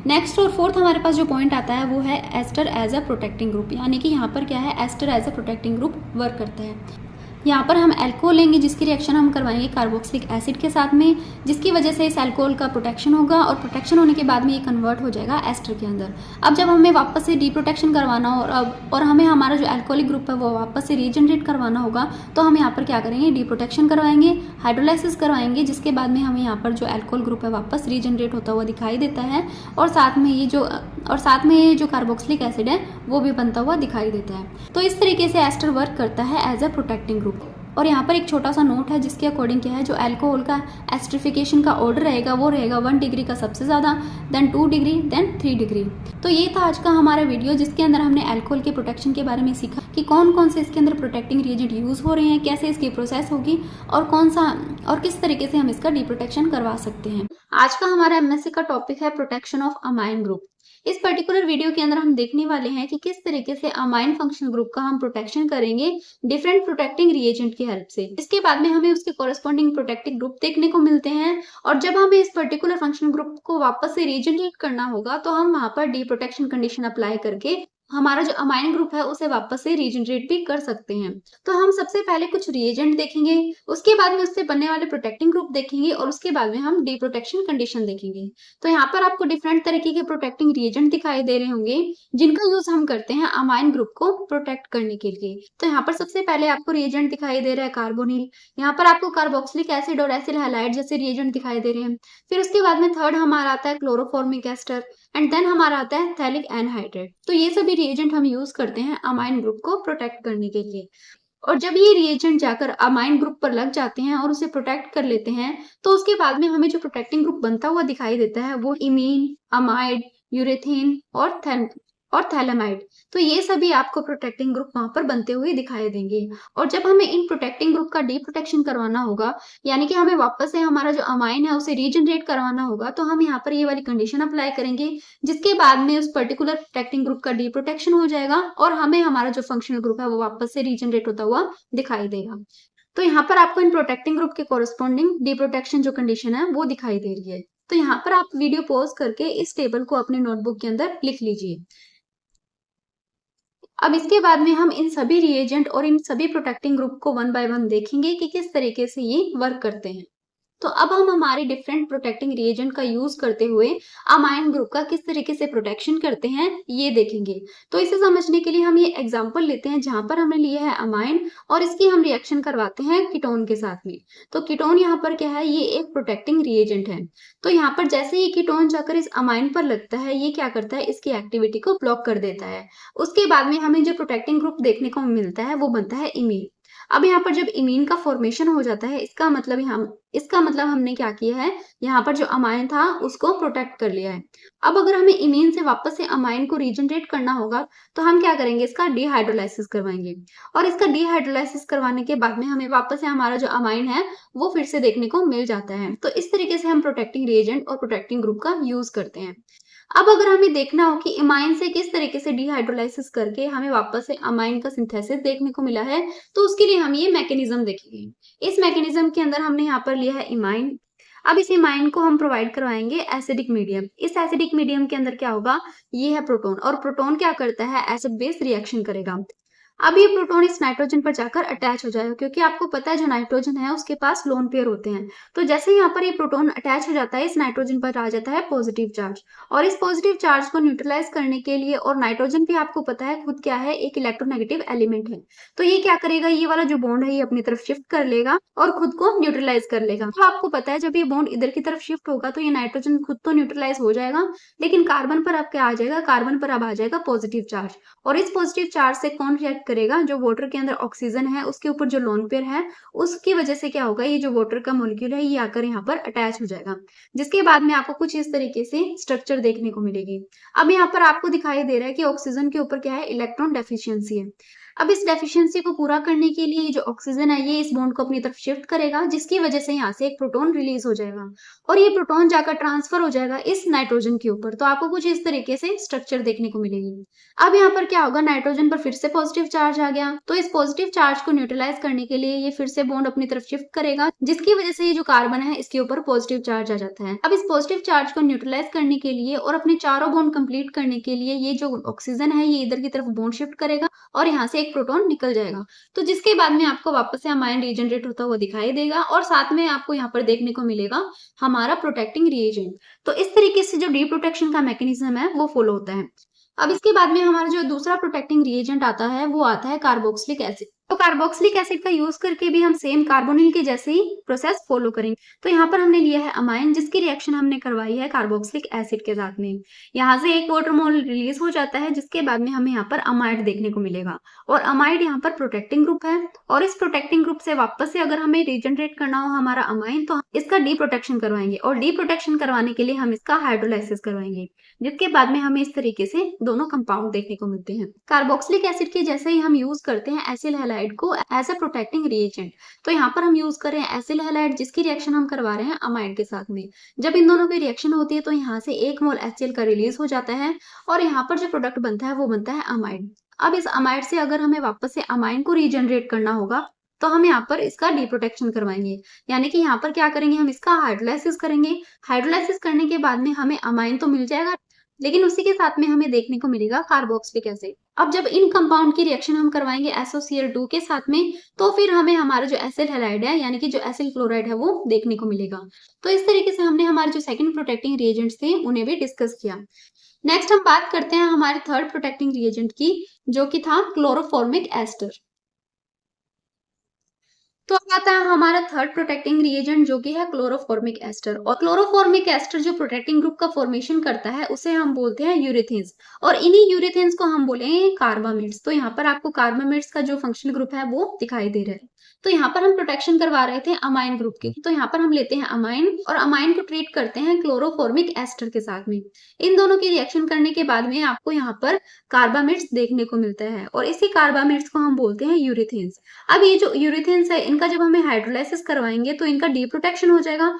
नेक्स्ट और फोर्थ हमारे पास जो पॉइंट आता है वो है ester as a protecting group, यानी कि यहाँ पर क्या है, ester as a protecting group work करता है। यहाँ पर हम अल्कोहल लेंगे जिसकी रिएक्शन हम करवाएंगे कार्बोक्सिलिक एसिड के साथ में, जिसकी वजह से इस अल्कोहल का प्रोटेक्शन होगा और प्रोटेक्शन होने के बाद में ये कन्वर्ट हो जाएगा एस्टर के अंदर। अब जब हमें वापस से डीप्रोटेक्शन करवाना हो और हमें हमारा जो अल्कोहलिक ग्रुप है वो वापस से रीजनरेट करवाना होगा, तो हम यहाँ पर क्या करेंगे, डीप्रोटेक्शन करवाएंगे, हाइड्रोलाइसिस करवाएंगे, जिसके बाद में हमें यहाँ पर जो अल्कोहल ग्रुप है वापस रीजनरेट होता हुआ दिखाई देता है और साथ में ये जो कार्बोक्सिलिक एसिड है वो भी बनता हुआ दिखाई देता है। तो इस तरीके से एस्टर वर्क करता है एज अ प्रोटेक्टिंग ग्रुप। और यहाँ पर एक छोटा सा नोट है जिसके अकॉर्डिंग क्या है, जो अल्कोहल का एस्टरिफिकेशन का ऑर्डर रहेगा वो रहेगा 1 डिग्री का सबसे ज़्यादा, देन 2 डिग्री, देन 3 डिग्री। तो ये था आज का हमारा वीडियो जिसके अंदर हमने अल्कोहल के प्रोटेक्शन के बारे में सीखा कि कौन कौन से इसके अंदर प्रोटेक्टिंग रिएजेंट यूज़ हो रहे हैं, कैसे इसकी प्रोसेस होगी और किस तरीके से हम इसका डीप्रोटेक्शन करवा सकते हैं। आज का हमारा MSc का टॉपिक है प्रोटेक्शन ऑफ अमाइन ग्रुप। इस पर्टिकुलर वीडियो के अंदर हम देखने वाले हैं कि किस तरीके से अमाइन फंक्शनल ग्रुप का हम प्रोटेक्शन करेंगे डिफरेंट प्रोटेक्टिंग रिएजेंट की हेल्प से। इसके बाद में हमें उसके कॉरेस्पॉन्डिंग प्रोटेक्टिव ग्रुप देखने को मिलते हैं और जब हमें इस पर्टिकुलर फंक्शनल ग्रुप को वापस से रीजनरेट करना होगा तो हम वहां पर डीप्रोटेक्शन कंडीशन अप्लाई करके हमारा जो अमाइन ग्रुप है उसे वापस से रीजनरेट भी कर सकते हैं। तो हम सबसे पहले कुछ रिएजेंट देखेंगे, उसके बाद में उससे बनने वाले प्रोटेक्टिंग ग्रुप देखेंगे और उसके बाद में हम डीप्रोटेक्शन कंडीशन देखेंगे। तो यहाँ पर आपको डिफरेंट तरीके के प्रोटेक्टिंग रिएजेंट दिखाई दे रहे होंगे जिनका यूज हम करते हैं अमाइन ग्रुप को प्रोटेक्ट करने के लिए। तो यहाँ पर सबसे पहले आपको रिएजेंट दिखाई दे रहा है कार्बोनिल, यहाँ पर आपको कार्बोक्सिलिक एसिड और एसिल हैलाइड जैसे रिएजेंट दिखाई दे रहे हैं। फिर उसके बाद में थर्ड हमारा आता है क्लोरोफॉर्मिक एस्टर एंड देन हमारा आता है थैलिक एनहाइड्रेट। तो ये सभी रिएजेंट हम यूज करते हैं अमाइन ग्रुप को प्रोटेक्ट करने के लिए। और जब ये रिएजेंट जाकर अमाइन ग्रुप पर लग जाते हैं और उसे प्रोटेक्ट कर लेते हैं तो उसके बाद में हमें जो प्रोटेक्टिंग ग्रुप बनता हुआ दिखाई देता है वो इमीन, अमाइड, यूरेथीन और थैलेमाइड। तो ये सभी आपको प्रोटेक्टिंग ग्रुप वहां पर बनते हुए दिखाई देंगे। और जब हमें इन प्रोटेक्टिंग ग्रुप का डीप्रोटेक्शन करवाना होगा, यानी कि हमें वापस से हमारा जो अमाइन है उसे रीजनरेट करवाना होगा, तो हम यहाँ पर ये वाली कंडीशन अप्लाई करेंगे जिसके बाद में उस पर्टिकुलर प्रोटेक्टिंग ग्रुप का डीप्रोटेक्शन हो जाएगा और हमें हमारा जो फंक्शनल ग्रुप है वो वापस से रीजनरेट होता हुआ दिखाई देगा। तो यहाँ पर आपको इन प्रोटेक्टिंग ग्रुप के कोरस्पॉन्डिंग डीप्रोटेक्शन जो कंडीशन है वो दिखाई दे रही है। तो यहाँ पर आप वीडियो पॉज करके इस टेबल को अपने नोटबुक के अंदर लिख लीजिए। अब इसके बाद में हम इन सभी रिएजेंट और इन सभी प्रोटेक्टिंग ग्रुप को 1 बाय 1 देखेंगे कि किस तरीके से ये वर्क करते हैं। तो अब हम हमारे डिफरेंट प्रोटेक्टिंग रिएजेंट का यूज करते हुए अमाइन ग्रुप का किस तरीके से प्रोटेक्शन करते हैं ये देखेंगे। तो इसे समझने के लिए हम ये एग्जांपल लेते हैं जहां पर हमने लिया है अमाइन और इसकी हम रिएक्शन करवाते हैं कीटोन के साथ में। तो कीटोन यहाँ पर क्या है, ये एक प्रोटेक्टिंग रिएजेंट है। तो यहाँ पर जैसे ही कीटोन जाकर इस अमाइन पर लगता है ये क्या करता है, इसकी एक्टिविटी को ब्लॉक कर देता है। उसके बाद में हमें जो प्रोटेक्टिंग ग्रुप देखने को मिलता है वो बनता है इमीन। अब यहाँ पर जब इमीन का फॉर्मेशन हो जाता है इसका मतलब हमने क्या किया है, यहाँ पर जो अमाइन था उसको प्रोटेक्ट कर लिया है। अब अगर हमें इमीन से वापस से अमाइन को रीजनरेट करना होगा तो हम क्या करेंगे, इसका डिहाइड्रोलाइसिस करवाएंगे और इसका डिहाइड्रोलाइसिस करवाने के बाद में हमें वापस से हमारा जो अमाइन है वो फिर से देखने को मिल जाता है। तो इस तरीके से हम प्रोटेक्टिंग रिएजेंट और प्रोटेक्टिंग ग्रुप का यूज करते हैं। अब अगर हमें देखना हो कि अमाइन से किस तरीके से डिहाइड्रोलाइसिस करके हमें वापस से अमाइन का सिंथेसिस देखने को मिला है, तो उसके लिए हम ये मैकेनिज्म देखेंगे। इस मैकेनिज्म के अंदर हमने यहाँ पर लिया है इमाइन। अब इस इमाइन को हम प्रोवाइड करवाएंगे एसिडिक मीडियम। इस एसिडिक मीडियम के अंदर क्या होगा, ये है प्रोटोन और प्रोटोन क्या करता है, एसिड बेस रिएक्शन करेगा। अब ये प्रोटॉन इस नाइट्रोजन पर जाकर अटैच हो जाएगा, क्योंकि आपको पता है जो नाइट्रोजन है उसके पास लोन पेयर होते हैं। तो जैसे यहाँ पर ये प्रोटॉन अटैच हो जाता है, इस नाइट्रोजन पर आ जाता है पॉजिटिव चार्ज, और इस पॉजिटिव चार्ज को न्यूट्रलाइज करने के लिए, और नाइट्रोजन भी आपको पता है खुद क्या है, एक इलेक्ट्रोनेगेटिव एलिमेंट है, तो ये क्या करेगा, ये वाला जो बॉन्ड है ये अपनी तरफ शिफ्ट कर लेगा और खुद को न्यूट्रलाइज कर लेगा। तो आपको पता है जब ये बॉन्ड इधर की तरफ शिफ्ट होगा तो ये नाइट्रोजन खुद तो न्यूट्रलाइज हो जाएगा, लेकिन कार्बन पर अब क्या आ जाएगा, कार्बन पर अब आ जाएगा पॉजिटिव चार्ज, और इस पॉजिटिव चार्ज से कौन रिएक्ट करेगा, जो वाटर के अंदर ऑक्सीजन है उसके ऊपर जो लोन पेयर है उसकी वजह से क्या होगा, ये जो वाटर का मॉलिक्यूल है ये आकर यहाँ पर अटैच हो जाएगा, जिसके बाद में आपको कुछ इस तरीके से स्ट्रक्चर देखने को मिलेगी। अब यहाँ पर आपको दिखाई दे रहा है कि ऑक्सीजन के ऊपर क्या है, इलेक्ट्रॉन डेफिशिएंसी है। अब इस डेफिशिएंसी को पूरा करने के लिए जो ऑक्सीजन है ये इस बॉन्ड को अपनी तरफ शिफ्ट करेगा, जिसकी वजह से यहाँ से एक प्रोटॉन रिलीज हो जाएगा, और ये प्रोटॉन जाकर ट्रांसफर हो जाएगा इस नाइट्रोजन के ऊपर। तो आपको कुछ इस तरीके से स्ट्रक्चर देखने को मिलेगी। अब यहाँ पर क्या होगा, नाइट्रोजन पर फिर से पॉजिटिव चार्ज आ गया, तो इस पॉजिटिव चार्ज को न्यूट्रलाइज करने के लिए ये फिर से बॉन्ड अपनी तरफ शिफ्ट करेगा, जिसकी वजह से ये जो कार्बन है इसके ऊपर पॉजिटिव चार्ज आ जाता है। अब इस पॉजिटिव चार्ज को न्यूट्रलाइज करने के लिए और अपने चारों बॉन्ड कंप्लीट करने के लिए ये जो ऑक्सीजन है ये इधर की तरफ बॉन्ड शिफ्ट करेगा और यहाँ से एक प्रोटॉन निकल जाएगा, तो जिसके बाद में आपको वापस से अमाइन रीजनरेट होता हुआ दिखाई देगा, और साथ में आपको यहाँ पर देखने को मिलेगा हमारा प्रोटेक्टिंग रिएजेंट। तो इस तरीके से जो डी प्रोटेक्शन का मैकेनिज्म है वो फॉलो होता है। अब इसके बाद में हमारा जो दूसरा प्रोटेक्टिंग रिएजेंट आता है वो आता है कार्बोक्सिलिक एसिड। तो कार्बोक्सिलिक एसिड का यूज करके भी हम सेम कार्बोनिल के जैसे ही प्रोसेस फॉलो करेंगे। तो यहाँ पर हमने लिया है अमाइन, जिसकी रिएक्शन हमने करवाई है कार्बोक्सिलिक एसिड के साथ में। यहाँ से एक वाटर मोल रिलीज हो जाता है, जिसके बाद में हमें यहाँ पर अमाइड देखने को मिलेगा, और अमाइड यहाँ पर प्रोटेक्टिंग ग्रुप है, और इस प्रोटेक्टिंग ग्रुप से वापस से अगर हमें रीजनरेट करना हो हमारा अमाइन, तो इसका डी प्रोटेक्शन करवाएंगे, और डी प्रोटेक्शन करवाने के लिए हम इसका हाइड्रोलाइसिस करवाएंगे, जिसके बाद में हमें इस तरीके से दोनों कंपाउंड देखने को मिलते हैं। कार्बोक्सिलिक एसिड के जैसे ही हम यूज करते हैं एसिल हैलाइड को एज अ प्रोटेक्टिंग रिएजेंट। तो यहाँ पर हम यूज कर रहे हैं एसिल हैलाइड, जिसकी रिएक्शन हम करवा रहे हैं अमाइड के साथ में। जब इन दोनों की रिएक्शन होती है तो यहाँ से 1 मोल HCl का रिलीज हो जाता है, और यहाँ पर जो प्रोडक्ट बनता है वो बनता है अमाइड। अब इस अमाइड से अगर हमें वापस से अमाइन को रीजनरेट करना होगा तो हम यहाँ पर इसका डी प्रोटेक्शन करवाएंगे, यानी कि यहाँ पर क्या करेंगे, हम इसका हाइड्रोलाइसिस करेंगे। हाइड्रोलाइसिस करने के बाद में हमें अमाइन तो मिल जाएगा, लेकिन उसी के साथ में हमें देखने को मिलेगा कार्बोक्सिलिक एसिड। अब जब इन कंपाउंड की रिएक्शन हम करवाएंगे SOCl2 के साथ में, तो फिर हमें हमारा जो एसिल हैलाइड है यानी कि जो एसिल क्लोराइड है वो देखने को मिलेगा। तो इस तरीके से हमने हमारे जो सेकंड प्रोटेक्टिंग रिएजेंट्स थे उन्हें भी डिस्कस किया। नेक्स्ट हम बात करते हैं हमारे थर्ड प्रोटेक्टिंग रिएजेंट की, जो कि था क्लोरोफॉर्मिक एस्टर। तो अब आता है हमारा थर्ड प्रोटेक्टिंग रिएजेंट, जो कि है क्लोरोफॉर्मिक एस्टर। और क्लोरोफॉर्मिक एस्टर जो प्रोटेक्टिंग ग्रुप का फॉर्मेशन करता है उसे हम बोलते हैं यूरेथेन्स, और इन्हीं यूरेथेन्स को हम बोलेंगे कार्बामेट्स। तो यहाँ पर आपको कार्बामेट्स का जो फंक्शनल ग्रुप है वो दिखाई दे रहा है। तो यहाँ पर हम प्रोटेक्शन करवा रहे थे अमाइन ग्रुप की, तो यहाँ पर हम लेते हैं अमाइन, और अमाइन को ट्रीट करते हैं क्लोरोफॉर्मिक एस्टर के साथ में। इन दोनों की रिएक्शन करने के बाद में आपको यहाँ पर कार्बामेट्स देखने को मिलता है, और इसी कार्बामेट्स को हम बोलते हैं यूरेथेन्स। अब ये जो यूरेथेन्स है इनका जब हमें हाइड्रोलाइसिस करवाएंगे तो इनका डी प्रोटेक्शन हो जाएगा,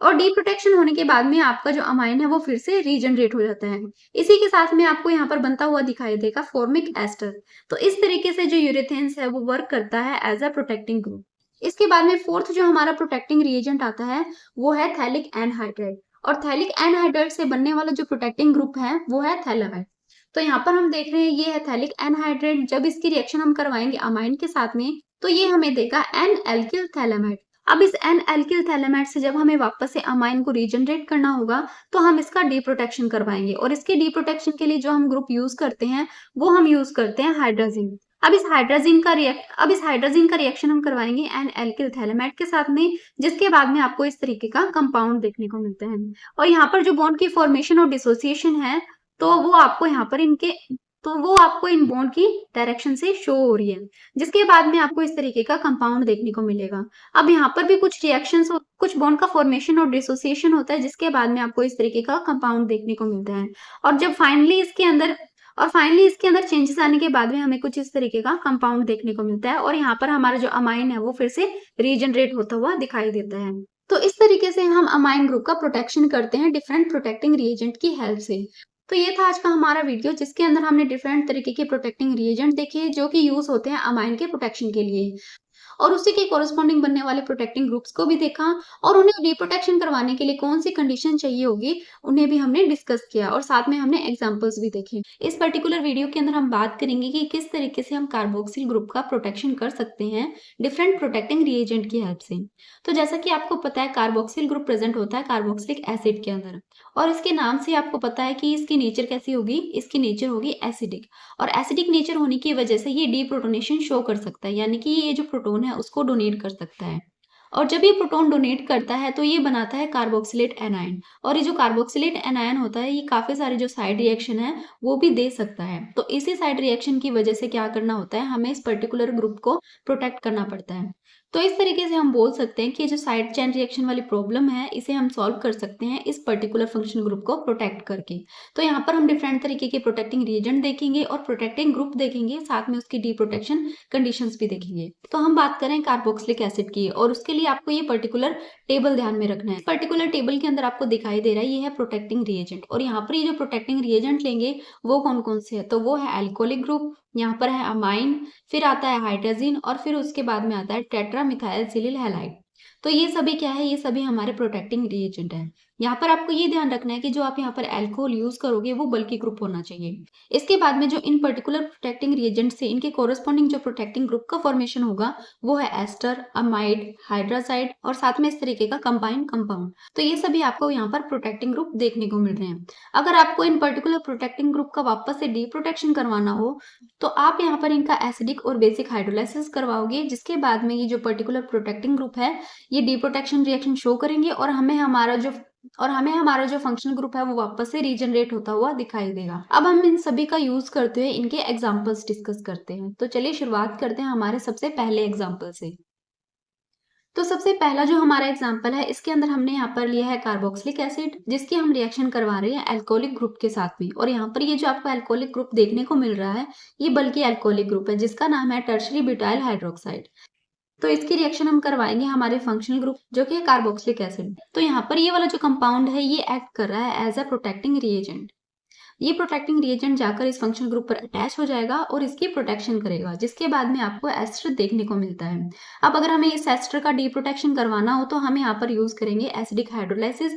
और डी प्रोटेक्शन होने के बाद में आपका जो अमाइन है वो फिर से रीजनरेट हो जाता है। इसी के साथ में आपको यहाँ पर बनता हुआ दिखाई देगा फॉर्मिक एस्टर। तो इस तरीके से जो यूरेथेन्स है वो वर्क करता है एज अ प्रोटेक्टिंग ग्रुप। इसके बाद में फोर्थ जो हमारा प्रोटेक्टिंग रिएजेंट आता है वो है थैलिक एनहाइड्राइड, और थैलिक एनहाइड्राइड से बनने वाला जो प्रोटेक्टिंग ग्रुप है वो है थैलामाइड। तो यहाँ पर हम देख रहे हैं ये है थैलिक एनहाइड्राइड। जब इसकी रिएक्शन हम करवाएंगे अमाइन के साथ में तो ये हमें देगा एन एल्किल थैलामाइड। अब इस एन एल्किल थैलामाइड से जब हमें वापस से अमाइन को रीजनरेट करना होगा तो हम इसका डी प्रोटेक्शन करवाएंगे, और इसके डी प्रोटेक्शन के लिए जो हम ग्रुप यूज करते हैं वो हम यूज करते हैं हाइड्रोजिन। अब इस हाइड्रोजिन का रिएक्शन हम करवाएंगे एन एल्किल थैलामाइड के साथ में, जिसके बाद में आपको इस तरीके का कंपाउंड देखने को मिलता है। और यहाँ पर जो बॉन्ड की फॉर्मेशन और डिसोसिएशन है तो वो आपको यहाँ पर इन बॉन्ड की डायरेक्शन से शो हो रही है, जिसके बाद में आपको इस तरीके का कंपाउंड देखने को मिलेगा। अब यहाँ पर भी कुछ रिएक्शंस, कुछ बॉन्ड का फॉर्मेशन और डिसोसिएशन होता है, जिसके बाद में आपको इस तरीके का कंपाउंड देखने को मिलता है। और जब फाइनली इसके अंदर चेंजेस आने के बाद में हमें कुछ इस तरीके का कंपाउंड देखने को मिलता है, और यहाँ पर हमारा जो अमाइन है वो फिर से रीजनरेट होता हुआ दिखाई देता है। तो इस तरीके से हम अमाइन ग्रुप का प्रोटेक्शन करते हैं डिफरेंट प्रोटेक्टिंग रिएजेंट की हेल्प से। तो ये था आज का हमारा वीडियो, जिसके अंदर हमने डिफरेंट तरीके के प्रोटेक्टिंग रिएजेंट देखे जो कि यूज होते हैं अमाइन के प्रोटेक्शन के लिए। और उसी के कोरस्पॉन्डिंग बनने वाले प्रोटेक्टिंग ग्रुप्स को भी देखा और उन्हें रिप्रोटेक्शन करवाने के लिए कौन सी कंडीशन चाहिए होगी उन्हें भी हमने डिस्कस किया और साथ में हमने एग्जांपल्स भी देखे। इस पर्टिकुलर वीडियो के अंदर हम बात करेंगे कि किस तरीके से हम कार्बोक्सिल ग्रुप का प्रोटेक्शन कर सकते हैं डिफरेंट प्रोटेक्टिंग रिएजेंट की हेल्प से। तो जैसा कि आपको पता है कार्बोक्सिल ग्रुप प्रेजेंट होता है कार्बोक्सिलिक एसिड के अंदर और इसके नाम से आपको पता है कि इसकी नेचर कैसी होगी, इसकी नेचर होगी एसिडिक और एसिडिक नेचर होने की वजह से ये डीप्रोटोनेशन शो कर सकता है, यानी कि ये जो प्रोटॉन है उसको डोनेट कर सकता है और जब ये प्रोटॉन डोनेट करता है तो ये बनाता है कार्बोक्सिलेट एनायन और ये जो कार्बोक्सिलेट एनायन होता है ये काफी सारे जो साइड रिएक्शन है वो भी दे सकता है। तो इसी साइड रिएक्शन की वजह से क्या करना होता है, हमें इस पर्टिकुलर ग्रुप को प्रोटेक्ट करना पड़ता है। तो इस तरीके से हम बोल सकते हैं कि जो साइड चेन रिएक्शन वाली प्रॉब्लम है इसे हम सॉल्व कर सकते हैं इस पर्टिकुलर फंक्शनल ग्रुप को प्रोटेक्ट करके। तो यहाँ पर हम डिफरेंट तरीके के प्रोटेक्टिंग रिएजेंट देखेंगे और प्रोटेक्टिंग ग्रुप देखेंगे, साथ में उसकी डीप्रोटेक्शन कंडीशंस भी देखेंगे। तो हम बात करें कार्बोक्सिलिक एसिड की और उसके लिए आपको ये पर्टिकुलर टेबल ध्यान में रखना है। पर्टिकुलर टेबल के अंदर आपको दिखाई दे रहा है ये है प्रोटेक्टिंग रिएजेंट और यहाँ पर ये जो प्रोटेक्टिंग रिएजेंट लेंगे वो कौन कौन से है, तो वो है एल्कोहलिक ग्रुप, यहाँ पर है अमाइन, फिर आता है हाइड्रोजन और फिर उसके बाद में आता है टेट्रा मिथाइल सिलिल हैलाइड। तो ये सभी क्या है, ये सभी हमारे प्रोटेक्टिंग रिएजेंट है। यहाँ पर आपको ये ध्यान रखना है कि जो आप यहाँ पर अल्कोहल यूज करोगे वो बल्कि ग्रुप होना चाहिए। इसके बाद में जो इन पर्टिकुलर प्रोटेक्टिंग रिएजेंट से इनके कोरस्पॉन्डिंग जो प्रोटेक्टिंग ग्रुप का फॉर्मेशन होगा वो है एस्टर, अमाइड, हाइड्रासाइड और साथ में इस तरीके का कंबाइंड कंपाउंड। तो ये सभी आपको यहाँ पर प्रोटेक्टिंग ग्रुप देखने को मिल रहे हैं। अगर आपको इन पर्टिकुलर प्रोटेक्टिंग ग्रुप का वापस से डीप्रोटेक्शन करवाना हो तो आप यहाँ पर इनका एसिडिक और बेसिक हाइड्रोलाइसिस करवाओगे, जिसके बाद में ये जो पर्टिकुलर प्रोटेक्टिंग ग्रुप है ये डीप्रोटेक्शन रिएक्शन शो करेंगे और हमें हमारा जो फंक्शनल ग्रुप है वो वापस से रीजनरेट होता हुआ दिखाई देगा। अब हम इन सभी का यूज करते हुए इनके एग्जांपल्स डिस्कस करते हैं। तो चलिए शुरुआत करते हैं हमारे सबसे पहले एग्जांपल से। तो सबसे पहला जो हमारा एग्जांपल है इसके अंदर हमने यहाँ पर लिया है कार्बोक्सिलिक एसिड जिसकी हम रिएक्शन करवा रहे हैं अल्कोहलिक ग्रुप के साथ में और यहाँ पर ये जो आपको अल्कोहलिक ग्रुप देखने को मिल रहा है ये बल्कि अल्कोहलिक ग्रुप है जिसका नाम है टर्शरी ब्यूटाइल हाइड्रोक्साइड। तो इसकी रिएक्शन हम करवाएंगे हमारे फंक्शनल ग्रुप जो कि है कार्बोक्सिलिक एसिड। तो यहाँ पर ये वाला जो कंपाउंड है ये एक्ट कर रहा है एज अ प्रोटेक्टिंग रिएजेंट। ये प्रोटेक्टिंग रिएजेंट जाकर इस फंक्शनल ग्रुप पर अटैच हो जाएगा और इसकी प्रोटेक्शन करेगा, जिसके बाद में आपको एस्टर देखने को मिलता है। अब अगर हमें इस एस्टर का डीप्रोटेक्शन करवाना हो तो हम यहाँ पर यूज करेंगे एसिडिक हाइड्रोलाइसिस,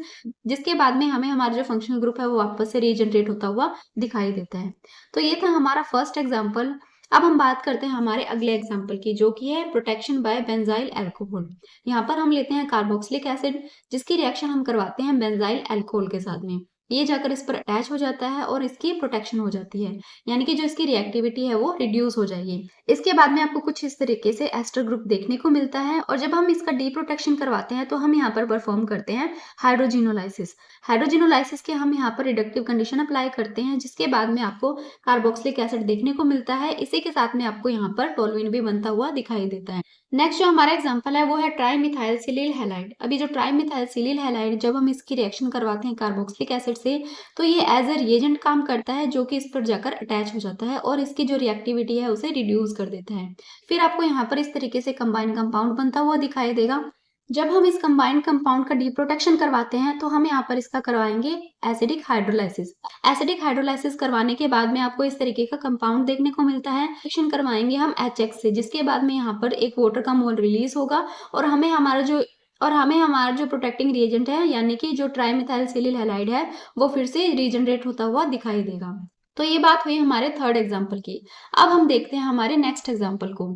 जिसके बाद में हमें हमारा जो फंक्शनल ग्रुप है वो वापस से रीजनरेट होता हुआ दिखाई देता है। तो ये था हमारा फर्स्ट एग्जाम्पल। अब हम बात करते हैं हमारे अगले एग्जाम्पल की जो कि है प्रोटेक्शन बाय बेंजाइल अल्कोहल। यहाँ पर हम लेते हैं कार्बोक्सिलिक एसिड जिसकी रिएक्शन हम करवाते हैं बेंजाइल अल्कोहल के साथ में। ये जाकर इस पर अटैच हो जाता है और इसकी प्रोटेक्शन हो जाती है, यानी कि जो इसकी रिएक्टिविटी है वो रिड्यूस हो जाएगी। इसके बाद में आपको कुछ इस तरीके से एस्टर ग्रुप देखने को मिलता है और जब हम इसका डीप्रोटेक्शन करवाते हैं तो हम यहाँ पर परफॉर्म करते हैं हाइड्रोजिनोलाइसिस। हाइड्रोजिनोलाइसिस के हम यहाँ पर रिडक्टिव कंडीशन अप्लाई करते हैं, जिसके बाद में आपको कार्बोक्सिलिक एसिड देखने को मिलता है। इसी के साथ में आपको यहाँ पर टोलुइन भी बनता हुआ दिखाई देता है। नेक्स्ट जो हमारा एग्जांपल है वो है ट्राइमिथाइलसिलिल हैलाइड। अभी जो ट्राइमिथाइलसिलिल हैलाइड जब हम इसकी रिएक्शन करवाते हैं कार्बोक्सिलिक एसिड से तो ये एज अ रिएजेंट काम करता है जो कि इस पर जाकर अटैच हो जाता है और इसकी जो रिएक्टिविटी है उसे रिड्यूस कर देता है। फिर आपको यहाँ पर इस तरीके से कंबाइंड कंपाउंड बनता हुआ दिखाई देगा। जब हम इस कंबाइंड कंपाउंड का डीप्रोटेक्शन करवाते हैं तो हम यहाँ पर इसका करवाएंगे एसिडिक हाइड्रोलाइसिस। एसिडिक हाइड्रोलाइसिस करवाने के बाद में आपको इस तरीके का कंपाउंड देखने को मिलता है। रिएक्शन करवाएंगे हम HX से, जिसके बाद में यहाँ पर एक वाटर का मोल रिलीज होगा और हमें हमारा जो प्रोटेक्टिंग रिएजेंट है यानी कि जो ट्राइमिथाइलसिलिल हैलाइड है वो फिर से रीजनरेट होता हुआ दिखाई देगा। तो ये बात हुई हमारे थर्ड एग्जाम्पल की। अब हम देखते हैं हमारे नेक्स्ट एग्जाम्पल को।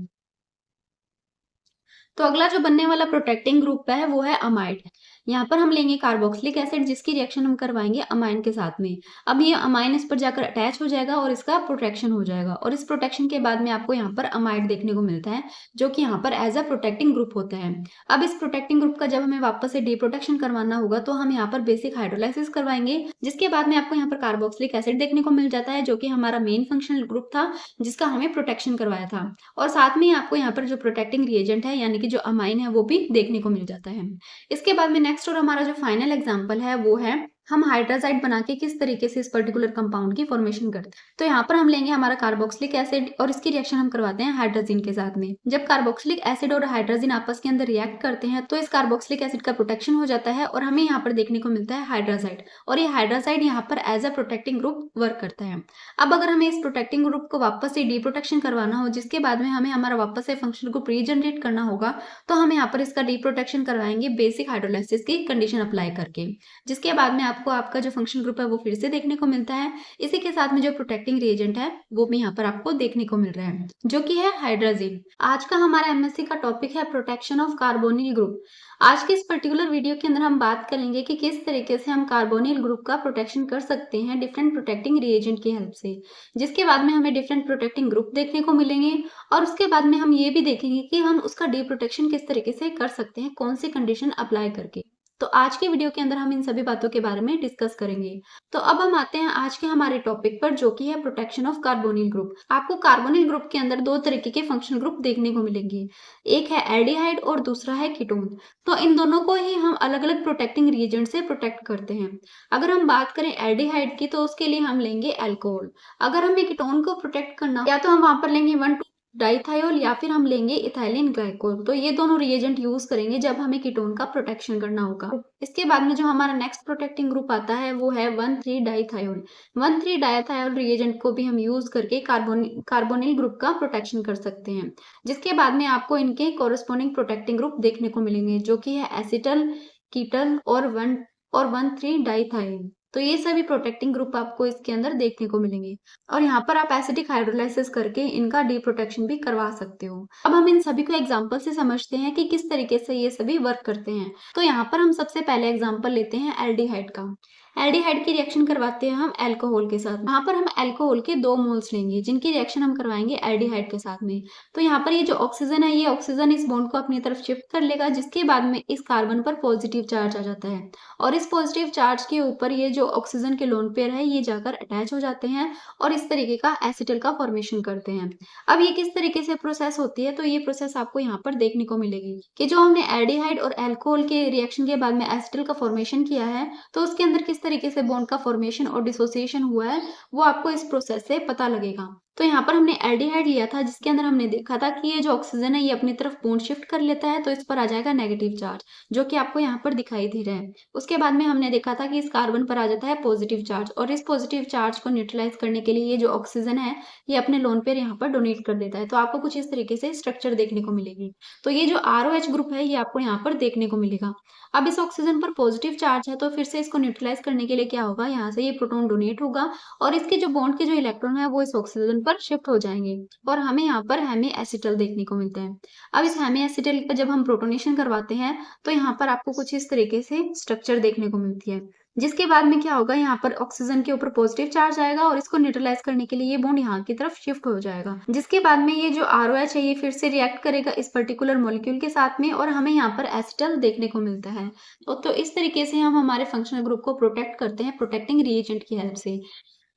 तो अगला जो बनने वाला प्रोटेक्टिंग ग्रुप है वो है अमाइड। यहाँ पर हम लेंगे कार्बोक्सिलिक एसिड जिसकी रिएक्शन हम करवाएंगे अमाइन के साथ में। अब ये अमाइन इस पर जाकर अटैच हो जाएगा और इसका प्रोटेक्शन हो जाएगा और इस प्रोटेक्शन के बाद में आपको यहाँ पर अमाइड देखने को मिलता है जो कि यहाँ पर एज अ प्रोटेक्टिंग ग्रुप होता है। अब इस प्रोटेक्टिंग ग्रुप का जब हमें वापस से डीप्रोटेक्शन करवाना होगा तो हम यहाँ पर बेसिक हाइड्रोलाइसिस करवाएंगे, जिसके बाद में आपको यहाँ पर कार्बोक्सिलिक एसिड देखने को मिल जाता है जो कि हमारा मेन फंक्शनल ग्रुप था जिसका हमें प्रोटेक्शन करवाया था। और साथ में आपको यहाँ पर जो प्रोटेक्टिंग रिएजेंट है यानी कि जो अमाइन है वो भी देखने को मिल जाता है। इसके बाद में नेक्स्ट और हमारा जो फाइनल एग्जांपल है वो है हम हाइड्राजाइड बना के किस तरीके से इस पर्टिकुलर कंपाउंड की फॉर्मेशन करते हैं। तो यहाँ पर हम लेंगे हमारा कार्बोक्सिलिक एसिड और इसकी रिएक्शन हम करवाते हैं हाइड्रोजन के साथ में। जब कार्बोक्सिलिक एसिड और हाइड्रोजन आपस के अंदर रिएक्ट करते हैं तो इस कार्बोक्सिलिक एसिड का प्रोटेक्शन हो जाता है और हमें यहाँ पर देखने को मिलता है हाइड्राजाइड, और ये हाइड्राजाइड यहाँ पर as a protecting group work करता है। अब अगर हमें इस प्रोटेक्टिंग ग्रुप को वापस से डीप्रोटेक्शन करवाना हो, जिसके बाद में हमें हमारा वापस से फंक्शन ग्रुप रीजनरेट करना होगा, तो हम यहाँ पर इसका डीप्रोटेक्शन करवाएंगे बेसिक हाइड्रोलाइसिस की कंडीशन अप्लाई करके, जिसके बाद में आपको आपका जो फंक्शन ग्रुप है वो फिर से देखने को मिलता है। इसी के साथ में जो प्रोटेक्टिंग रिएजेंट है वो भी यहाँ पर आपको देखने को मिल रहा है, जो कि है हाइड्रोजन। आज का हमारा एमएससी का टॉपिक है प्रोटेक्शन ऑफ कार्बोनिल ग्रुप। आज के इस पर्टिकुलर वीडियो के अंदर हम बात करेंगे कि किस तरीके से हम कार्बोनिल ग्रुप का प्रोटेक्शन कर सकते हैं डिफरेंट प्रोटेक्टिंग रिएजेंट की हेल्प से, जिसके बाद में हमें डिफरेंट प्रोटेक्टिंग ग्रुप देखने को मिलेंगे, और उसके बाद में हम ये भी देखेंगे कि हम उसका डी प्रोटेक्शन किस तरीके से कर सकते हैं, कौन सी कंडीशन अप्लाई करके। तो आज के वीडियो के अंदर हम इन सभी बातों के बारे में डिस्कस करेंगे। तो अब हम आते हैं आज के हमारे टॉपिक पर, जो कि है प्रोटेक्शन ऑफ कार्बोनिल ग्रुप। आपको कार्बोनिल ग्रुप के अंदर दो तरीके के फंक्शनल ग्रुप देखने को मिलेंगे, एक है एल्डिहाइड और दूसरा है कीटोन। तो इन दोनों को ही हम अलग अलग प्रोटेक्टिंग रिएजेंट से प्रोटेक्ट करते हैं। अगर हम बात करें एल्डिहाइड की तो उसके लिए हम लेंगे अल्कोहल। अगर हमें कीटोन को प्रोटेक्ट करना या तो हम वहां पर लेंगे 1,2 डाइथायोल या फिर हम लेंगे इथाइलिन ग्लाइकोल। तो ये दोनों रिएजेंट यूज करेंगे जब हमें कीटोन का प्रोटेक्शन करना होगा। इसके बाद में जो हमारा नेक्स्ट प्रोटेक्टिंग ग्रुप आता है वो है 1,3 डाइथायोल। 1,3 डाइथायोल रिएजेंट को भी हम यूज करके कार्बोनिल ग्रुप का प्रोटेक्शन कर सकते हैं, जिसके बाद में आपको इनके कोरस्पोंडिंग प्रोटेक्टिंग ग्रुप देखने को मिलेंगे, जो कि है एसिटल, कीटल और 1,3 डाइथाइल। तो ये सभी प्रोटेक्टिंग ग्रुप आपको इसके अंदर देखने को मिलेंगे, और यहाँ पर आप एसिडिक हाइड्रोलाइसिस करके इनका डी प्रोटेक्शन भी करवा सकते हो। अब हम इन सभी को एग्जांपल से समझते हैं कि किस तरीके से ये सभी वर्क करते हैं। तो यहाँ पर हम सबसे पहले एग्जांपल लेते हैं एल्डिहाइड का। एल्डिहाइड की रिएक्शन करवाते हैं हम अल्कोहल के साथ। यहाँ पर हम अल्कोहल के 2 मोल्स लेंगे जिनकी रिएक्शन हम करवाएंगे एल्डिहाइड के साथ में। तो यहाँ पर ये जो ऑक्सीजन है, ये ऑक्सीजन इस बॉन्ड को अपनी तरफ शिफ्ट कर लेगा, जिसके बाद में इस कार्बन पर पॉजिटिव चार्ज आ जाता है, और इस पॉजिटिव चार्ज के ऊपर ये जो ऑक्सीजन के लोन पेयर है ये जाकर अटैच हो जाते हैं और इस तरीके का एसिटल का फॉर्मेशन करते हैं। अब ये किस तरीके से प्रोसेस होती है, तो ये प्रोसेस आपको यहाँ पर देखने को मिलेगी कि जो हमने एल्डिहाइड और अल्कोहल के रिएक्शन के बाद में एसिटल का फॉर्मेशन किया है, तो उसके अंदर किस तरीके से बॉन्ड का फॉर्मेशन और डिसोसिएशन हुआ है वो आपको इस प्रोसेस से पता लगेगा। तो यहाँ पर हमने एल्डिहाइड लिया था जिसके अंदर हमने देखा था कि ये जो ऑक्सीजन है ये अपनी तरफ बॉन्ड शिफ्ट कर लेता है, तो इस पर आ जाएगा नेगेटिव चार्ज, जो कि आपको यहाँ पर दिखाई दे रहा है। उसके बाद में हमने देखा था कि इस कार्बन पर आ जाता है पॉजिटिव चार्ज, और इस पॉजिटिव चार्ज को न्यूट्रलाइज करने के लिए ये जो ऑक्सीजन है ये अपने लोन पेयर यहाँ पर डोनेट कर देता है। तो आपको कुछ इस तरीके से स्ट्रक्चर देखने को मिलेगी। तो ये जो ROH ग्रुप है ये आपको यहाँ पर देखने को मिलेगा। अब इस ऑक्सीजन पर पॉजिटिव चार्ज है, तो फिर से इसको न्यूट्रलाइज करने के लिए क्या होगा, यहाँ से ये प्रोटॉन डोनेट होगा और इसके जो बॉन्ड के जो इलेक्ट्रॉन है वो इस ऑक्सीजन पर शिफ्ट हो जाएंगे, और हमें यहाँ पर हेमी एसिटल देखने को मिलता है। अब इस हेमी एसिटल का जब हम प्रोटोनेशन करवाते हैं तो यहाँ पर आपको कुछ इस तरीके से स्ट्रक्चर देखने को मिलती है, जिसके बाद में क्या होगा, यहाँ पर ऑक्सीजन के ऊपर पॉजिटिव चार्ज आएगा और इसको न्यूट्रलाइज करने के लिए ये बॉन्ड यहाँ की तरफ शिफ्ट हो जाएगा, जिसके बाद में ये जो ROH है ये फिर से रिएक्ट करेगा इस पर्टिकुलर मॉलिक्यूल के साथ में, और हमें यहाँ पर एसिटल देखने को मिलता है। तो इस तरीके से हम हमारे फंक्शनल ग्रुप को प्रोटेक्ट करते हैं प्रोटेक्टिंग रिएजेंट की हेल्प से।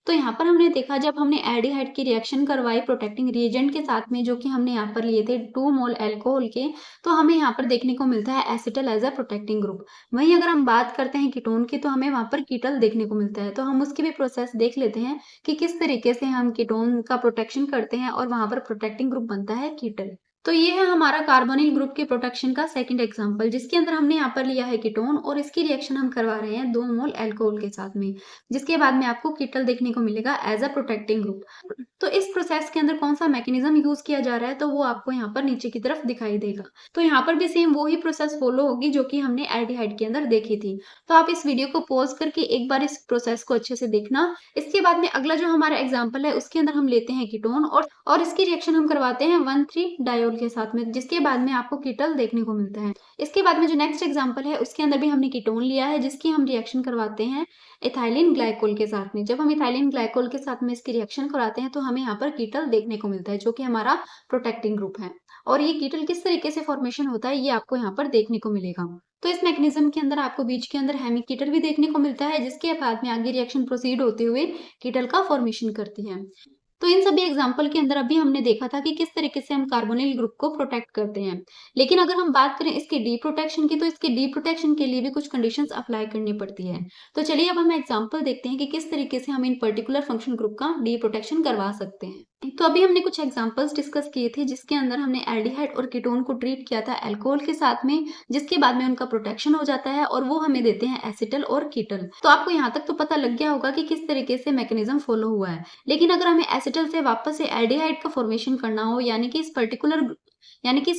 तो यहाँ पर हमने देखा जब हमने एल्डिहाइड की रिएक्शन करवाई प्रोटेक्टिंग रिएजेंट के साथ में, जो कि हमने यहाँ पर लिए थे 2 मोल अल्कोहल के, तो हमें यहाँ पर देखने को मिलता है acetal as a protecting group. वहीं अगर हम बात करते हैं कीटोन की तो हमें वहाँ पर कीटल देखने को मिलता है। तो हम उसकी भी प्रोसेस देख लेते हैं कि किस तरीके से हम कीटोन का प्रोटेक्शन करते हैं और वहाँ पर प्रोटेक्टिंग ग्रुप बनता है कीटल। तो ये है हमारा कार्बोनिल ग्रुप के प्रोटेक्शन का सेकंड एग्जांपल, जिसके अंदर हमने यहाँ पर लिया है कीटोन और इसकी रिएक्शन हम करवा रहे हैं 2 मोल अल्कोहल के साथ में, जिसके बाद में आपको कीटल देखने को मिलेगा एज अ प्रोटेक्टिंग ग्रुप। तो इस प्रोसेस के अंदर कौन सा मैकेनिज्म यूज किया जा रहा है तो वो आपको यहाँ पर नीचे की तरफ दिखाई देगा। तो यहाँ पर भी सेम वही प्रोसेस फॉलो होगी जो कि हमने एल्डिहाइड के अंदर देखी थी। तो आप इस वीडियो को पॉज करके एक बार इस प्रोसेस को अच्छे से देखना। इसके बाद में अगला जो हमारा एग्जाम्पल है उसके अंदर हम लेते हैं कीटोन और इसकी रिएक्शन हम करवाते हैं 1,3 डायोल के साथ में, जिसके बाद में आपको कीटल देखने को मिलता है। इसके बाद में जो नेक्स्ट एग्जांपल है उसके अंदर भी हमने कीटोन लिया है जिसकी हम रिएक्शन करवाते हैं इथाइलिन ग्लाइकोल के साथ में। जब हम इथाइलिन ग्लाइकोल के साथ में इसकी रिएक्शन कराते हैं तो हमें यहाँ पर कीटल देखने को मिलता है, जो कि हमारा प्रोटेक्टिंग ग्रुप है। और ये कीटल किस तरीके से फॉर्मेशन होता है ये आपको यहाँ पर देखने को मिलेगा। तो इस मैकेनिज्म के अंदर आपको बीच के अंदर हेमी कीटल भी देखने को मिलता है, जिसके बाद में आगे रिएक्शन प्रोसीड होते हुए कीटल का फॉर्मेशन करती है। तो इन सभी एग्जाम्पल के अंदर अभी हमने देखा था कि किस तरीके से हम कार्बोनिल ग्रुप को प्रोटेक्ट करते हैं। लेकिन अगर हम बात करें इसके डी प्रोटेक्शन की, तो इसके डी प्रोटेक्शन के लिए भी कुछ कंडीशंस अप्लाई करनी पड़ती है। तो चलिए अब हम एग्जाम्पल देखते हैं कि किस तरीके से हम इन पर्टिकुलर फंक्शन ग्रुप का डी प्रोटेक्शन करवा सकते हैं। तो अभी हमने कुछ एग्जांपल्स डिस्कस किए थे जिसके अंदर हमने एल्डिहाइड और कीटोन को ट्रीट किया था अल्कोहल के साथ में, जिसके बाद में उनका प्रोटेक्शन हो जाता है और वो हमें देते हैं एसिटल और कीटल। तो आपको यहाँ तक तो पता लग गया होगा कि किस तरीके से मैकेनिज्म फॉलो हुआ है। लेकिन अगर हमें एसिटल से वापस से एल्डिहाइड का फॉर्मेशन करना हो, यानी कि इस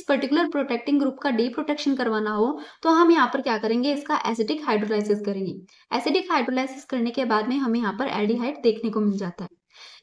पर्टिकुलर प्रोटेक्टिंग ग्रुप का डी प्रोटेक्शन करवाना हो, तो हम यहाँ पर क्या करेंगे, इसका एसिडिक हाइड्रोलाइसिस करेंगे। एसिडिक हाइड्रोलाइसिस करने के बाद में हमें यहाँ पर एल्डिहाइड देखने को मिल जाता है।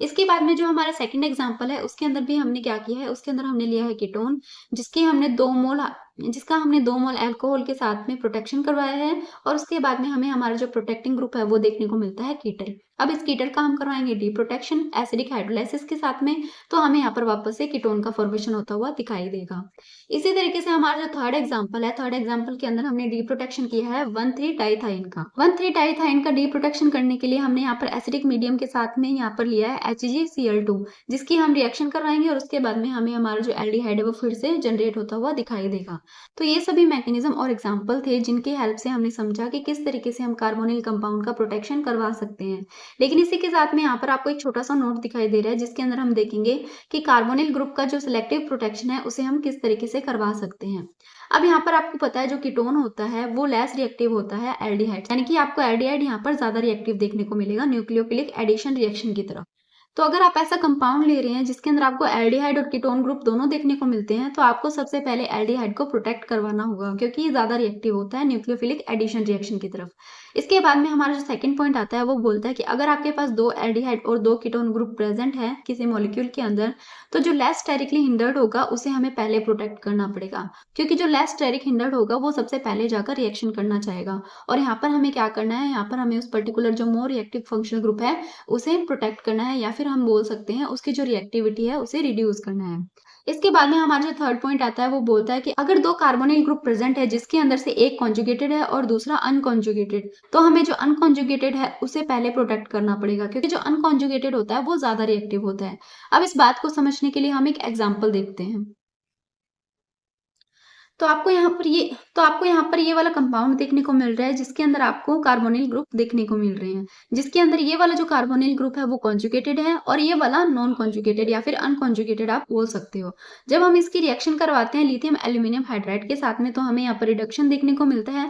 इसके बाद में जो हमारा सेकंड एग्जांपल है, उसके अंदर भी हमने क्या किया है, उसके अंदर हमने लिया है कीटोन, जिसका हमने 2 मोल अल्कोहल के साथ में प्रोटेक्शन करवाया है, और उसके बाद में हमें हमारा जो प्रोटेक्टिंग ग्रुप है वो देखने को मिलता है कीटल। अब इस कीटल का हम करवाएंगे डी प्रोटेक्शन एसिडिक हाइड्रोलाइसिस के साथ में, तो हमें यहाँ पर वापस से कीटोन का फॉर्मेशन होता हुआ दिखाई देगा। इसी तरीके से हमारा जो थर्ड एग्जांपल है, थर्ड एग्जांपल के अंदर हमने डी प्रोटेक्शन किया है 1,3-डाइथाइन का। 1,3-डाइथाइन का डी प्रोटेक्शन करने के लिए हमने यहाँ पर एसिडिक मीडियम के साथ में यहाँ पर लिया है HgCl2, जिसकी हम रिएक्शन करवाएंगे और उसके बाद में हमें हमारा जो एल्डिहाइड है वो फिर से जनरेट होता हुआ दिखाई देगा। तो ये सभी मैकेनिज्म और एग्जाम्पल थे जिनकी हेल्प से हमने समझा कि किस तरीके से हम कार्बोनिल कंपाउंड का प्रोटेक्शन करवा सकते हैं। लेकिन इसी के साथ में यहाँ पर आपको एक छोटा सा नोट दिखाई दे रहा है, जिसके अंदर हम देखेंगे कि कार्बोनिल ग्रुप का जो सिलेक्टिव प्रोटेक्शन है उसे हम किस तरीके से करवा सकते हैं। अब यहाँ पर आपको पता है जो कीटोन होता है वो लेस रिएक्टिव होता है एल्डिहाइड, यानी कि आपको एल्डिहाइड यहाँ पर ज्यादा रिएक्टिव देखने को मिलेगा न्यूक्लियोफिलिक एडिशन रिएक्शन की तरफ। तो अगर आप ऐसा कंपाउंड ले रहे हैं जिसके अंदर आपको एल्डिहाइड और कीटोन ग्रुप दोनों देखने को मिलते हैं, तो आपको सबसे पहले एल्डिहाइड को प्रोटेक्ट करवाना होगा, क्योंकि ये ज्यादा रिएक्टिव होता है न्यूक्लियोफिलिक एडिशन रिएक्शन की तरफ। इसके बाद में हमारा जो सेकंड पॉइंट आता है वो बोलता है कि अगर आपके पास 2 एल्डिहाइड और 2 कीटोन ग्रुप प्रेजेंट है किसी मॉलिक्यूल के अंदर, तो जो लेस स्टेरिकली हिंडर्ड होगा उसे हमें पहले प्रोटेक्ट करना पड़ेगा, क्योंकि जो लेस स्टेरिक हिंडर्ड होगा वो सबसे पहले जाकर रिएक्शन करना चाहेगा। और यहाँ पर हमें क्या करना है, यहाँ पर हमें उस पर्टिकुलर जो मोर रिएक्टिव फंक्शनल ग्रुप है उसे प्रोटेक्ट करना है, या फिर हम बोल सकते हैं उसकी जो रिएक्टिविटी है उसे रिड्यूस करना है। इसके बाद में हमारा जो थर्ड पॉइंट आता है वो बोलता है कि अगर 2 कार्बोनिल ग्रुप प्रेजेंट है जिसके अंदर से एक कॉन्जुगेटेड है और दूसरा अनकॉन्जुगेटेड, तो हमें जो अनकॉन्जुगेटेड है उसे पहले प्रोटेक्ट करना पड़ेगा, क्योंकि जो अनकॉन्जुगेटेड होता है वो ज्यादा रिएक्टिव होता है। अब इस बात को समझने के लिए हम एक एग्जाम्पल देखते हैं। तो आपको यहाँ पर ये वाला कंपाउंड देखने को मिल रहा है जिसके अंदर आपको कार्बोनिल ग्रुप देखने को मिल रहे हैं, जिसके अंदर ये वाला जो कार्बोनिल ग्रुप है वो कॉन्जुगेटेड है और ये वाला नॉन कॉन्जुगेटेड या फिर अनकॉन्जुगेटेड आप बोल सकते हो। जब हम इसकी रिएक्शन करवाते हैं लिथियम एल्यूमिनियम हाइड्राइड के साथ में, तो हमें यहाँ पर रिडक्शन देखने को मिलता है,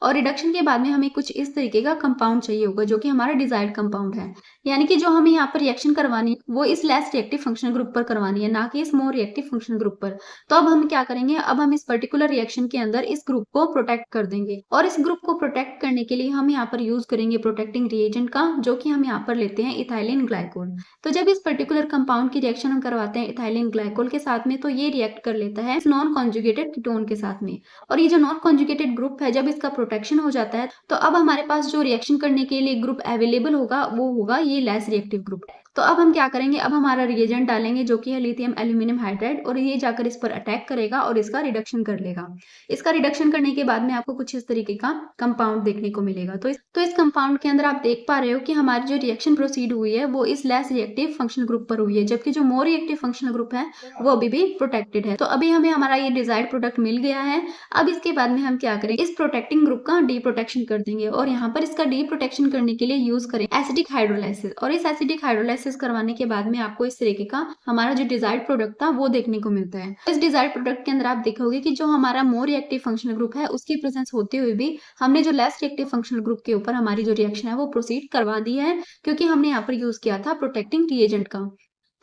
और रिडक्शन के बाद में हमें कुछ इस तरीके का कंपाउंड चाहिए होगा जो कि हमारा डिजायर्ड कंपाउंड है। यानी कि जो हमें यहाँ पर रिएक्शन करवानी वो इस लेस रिएक्टिव फंक्शनल ग्रुप पर करवानी है, ना कि इस मोर रिएक्टिव फंक्शनल ग्रुप पर। तो अब हम क्या करेंगे, अब हम इस पर्टिकुलर रिएक्शन के अंदर इस ग्रुप को प्रोटेक्ट कर देंगे, और इस ग्रुप को प्रोटेक्ट करने के लिए हम यहाँ पर यूज करेंगे प्रोटेक्टिंग रिएजेंट का, जो कि हम यहाँ पर लेते हैं इथाइलिन ग्लाइकोल। तो जब इस पर्टिकुलर कंपाउंड की रिएक्शन हम करवाते हैं इथाइलिन ग्लाइकोल के साथ में, तो ये रिएक्ट कर लेता है नॉन कॉन्जुगेटेड कीटोन के साथ में, और ये जो नॉन कॉन्जुगेटेड ग्रुप है जब इसका प्रोटेक्शन हो जाता है, तो अब हमारे पास जो रिएक्शन करने के लिए ग्रुप अवेलेबल होगा वो होगा ये लेस रिएक्टिव ग्रुप। तो अब हम क्या करेंगे, अब हमारा रिएजेंट डालेंगे जो कि है लिथियम एल्यूमिनियम हाइड्राइड, और ये जाकर इस पर अटैक करेगा और इसका रिडक्शन कर लेगा। इसका रिडक्शन करने के बाद में आपको कुछ इस तरीके का कंपाउंड देखने को मिलेगा। तो इस कंपाउंड के अंदर आप देख पा रहे हो कि हमारी जो रिएक्शन प्रोसीड हुई है वो इस लेस रिएक्टिव फंक्शनल ग्रुप पर हुई है, जबकि जो मोर रिएक्टिव फंक्शनल ग्रुप है वो अभी भी प्रोटेक्टेड है। तो अभी हमें हमारा ये डिजायर्ड प्रोडक्ट मिल गया है। अब इसके बाद में हम क्या करेंगे, इस प्रोटेक्टिंग ग्रुप का डी प्रोटेक्शन कर देंगे, और यहाँ पर इसका डी प्रोटेक्शन करने के लिए यूज करें एसिडिक हाइड्रोलाइसिस। और इस एसिडिक हाइड्रोलाइसिस करवाने के बाद में आपको इस तरीके का हमारा जो डिजायर्ड प्रोडक्ट था वो देखने को मिलता है। इस डिजायर्ड प्रोडक्ट के अंदर आप देखोगे कि जो हमारा मोर रिएक्टिव फंक्शनल ग्रुप है उसकी प्रेजेंस होते हुए भी हमने जो लेस रिएक्टिव फंक्शनल ग्रुप के ऊपर हमारी जो रिएक्शन है वो प्रोसीड करवा दी है, क्योंकि हमने यहाँ पर यूज किया था प्रोटेक्टिंग रिएजेंट का।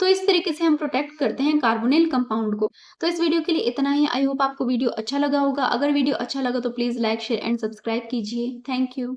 तो इस तरीके से हम प्रोटेक्ट करते हैं कार्बोनिल कंपाउंड को। तो इस वीडियो के लिए इतना ही। आई होप आपको वीडियो अच्छा लगा होगा। अगर वीडियो अच्छा लगा तो please like share and subscribe कीजिए। Thank you.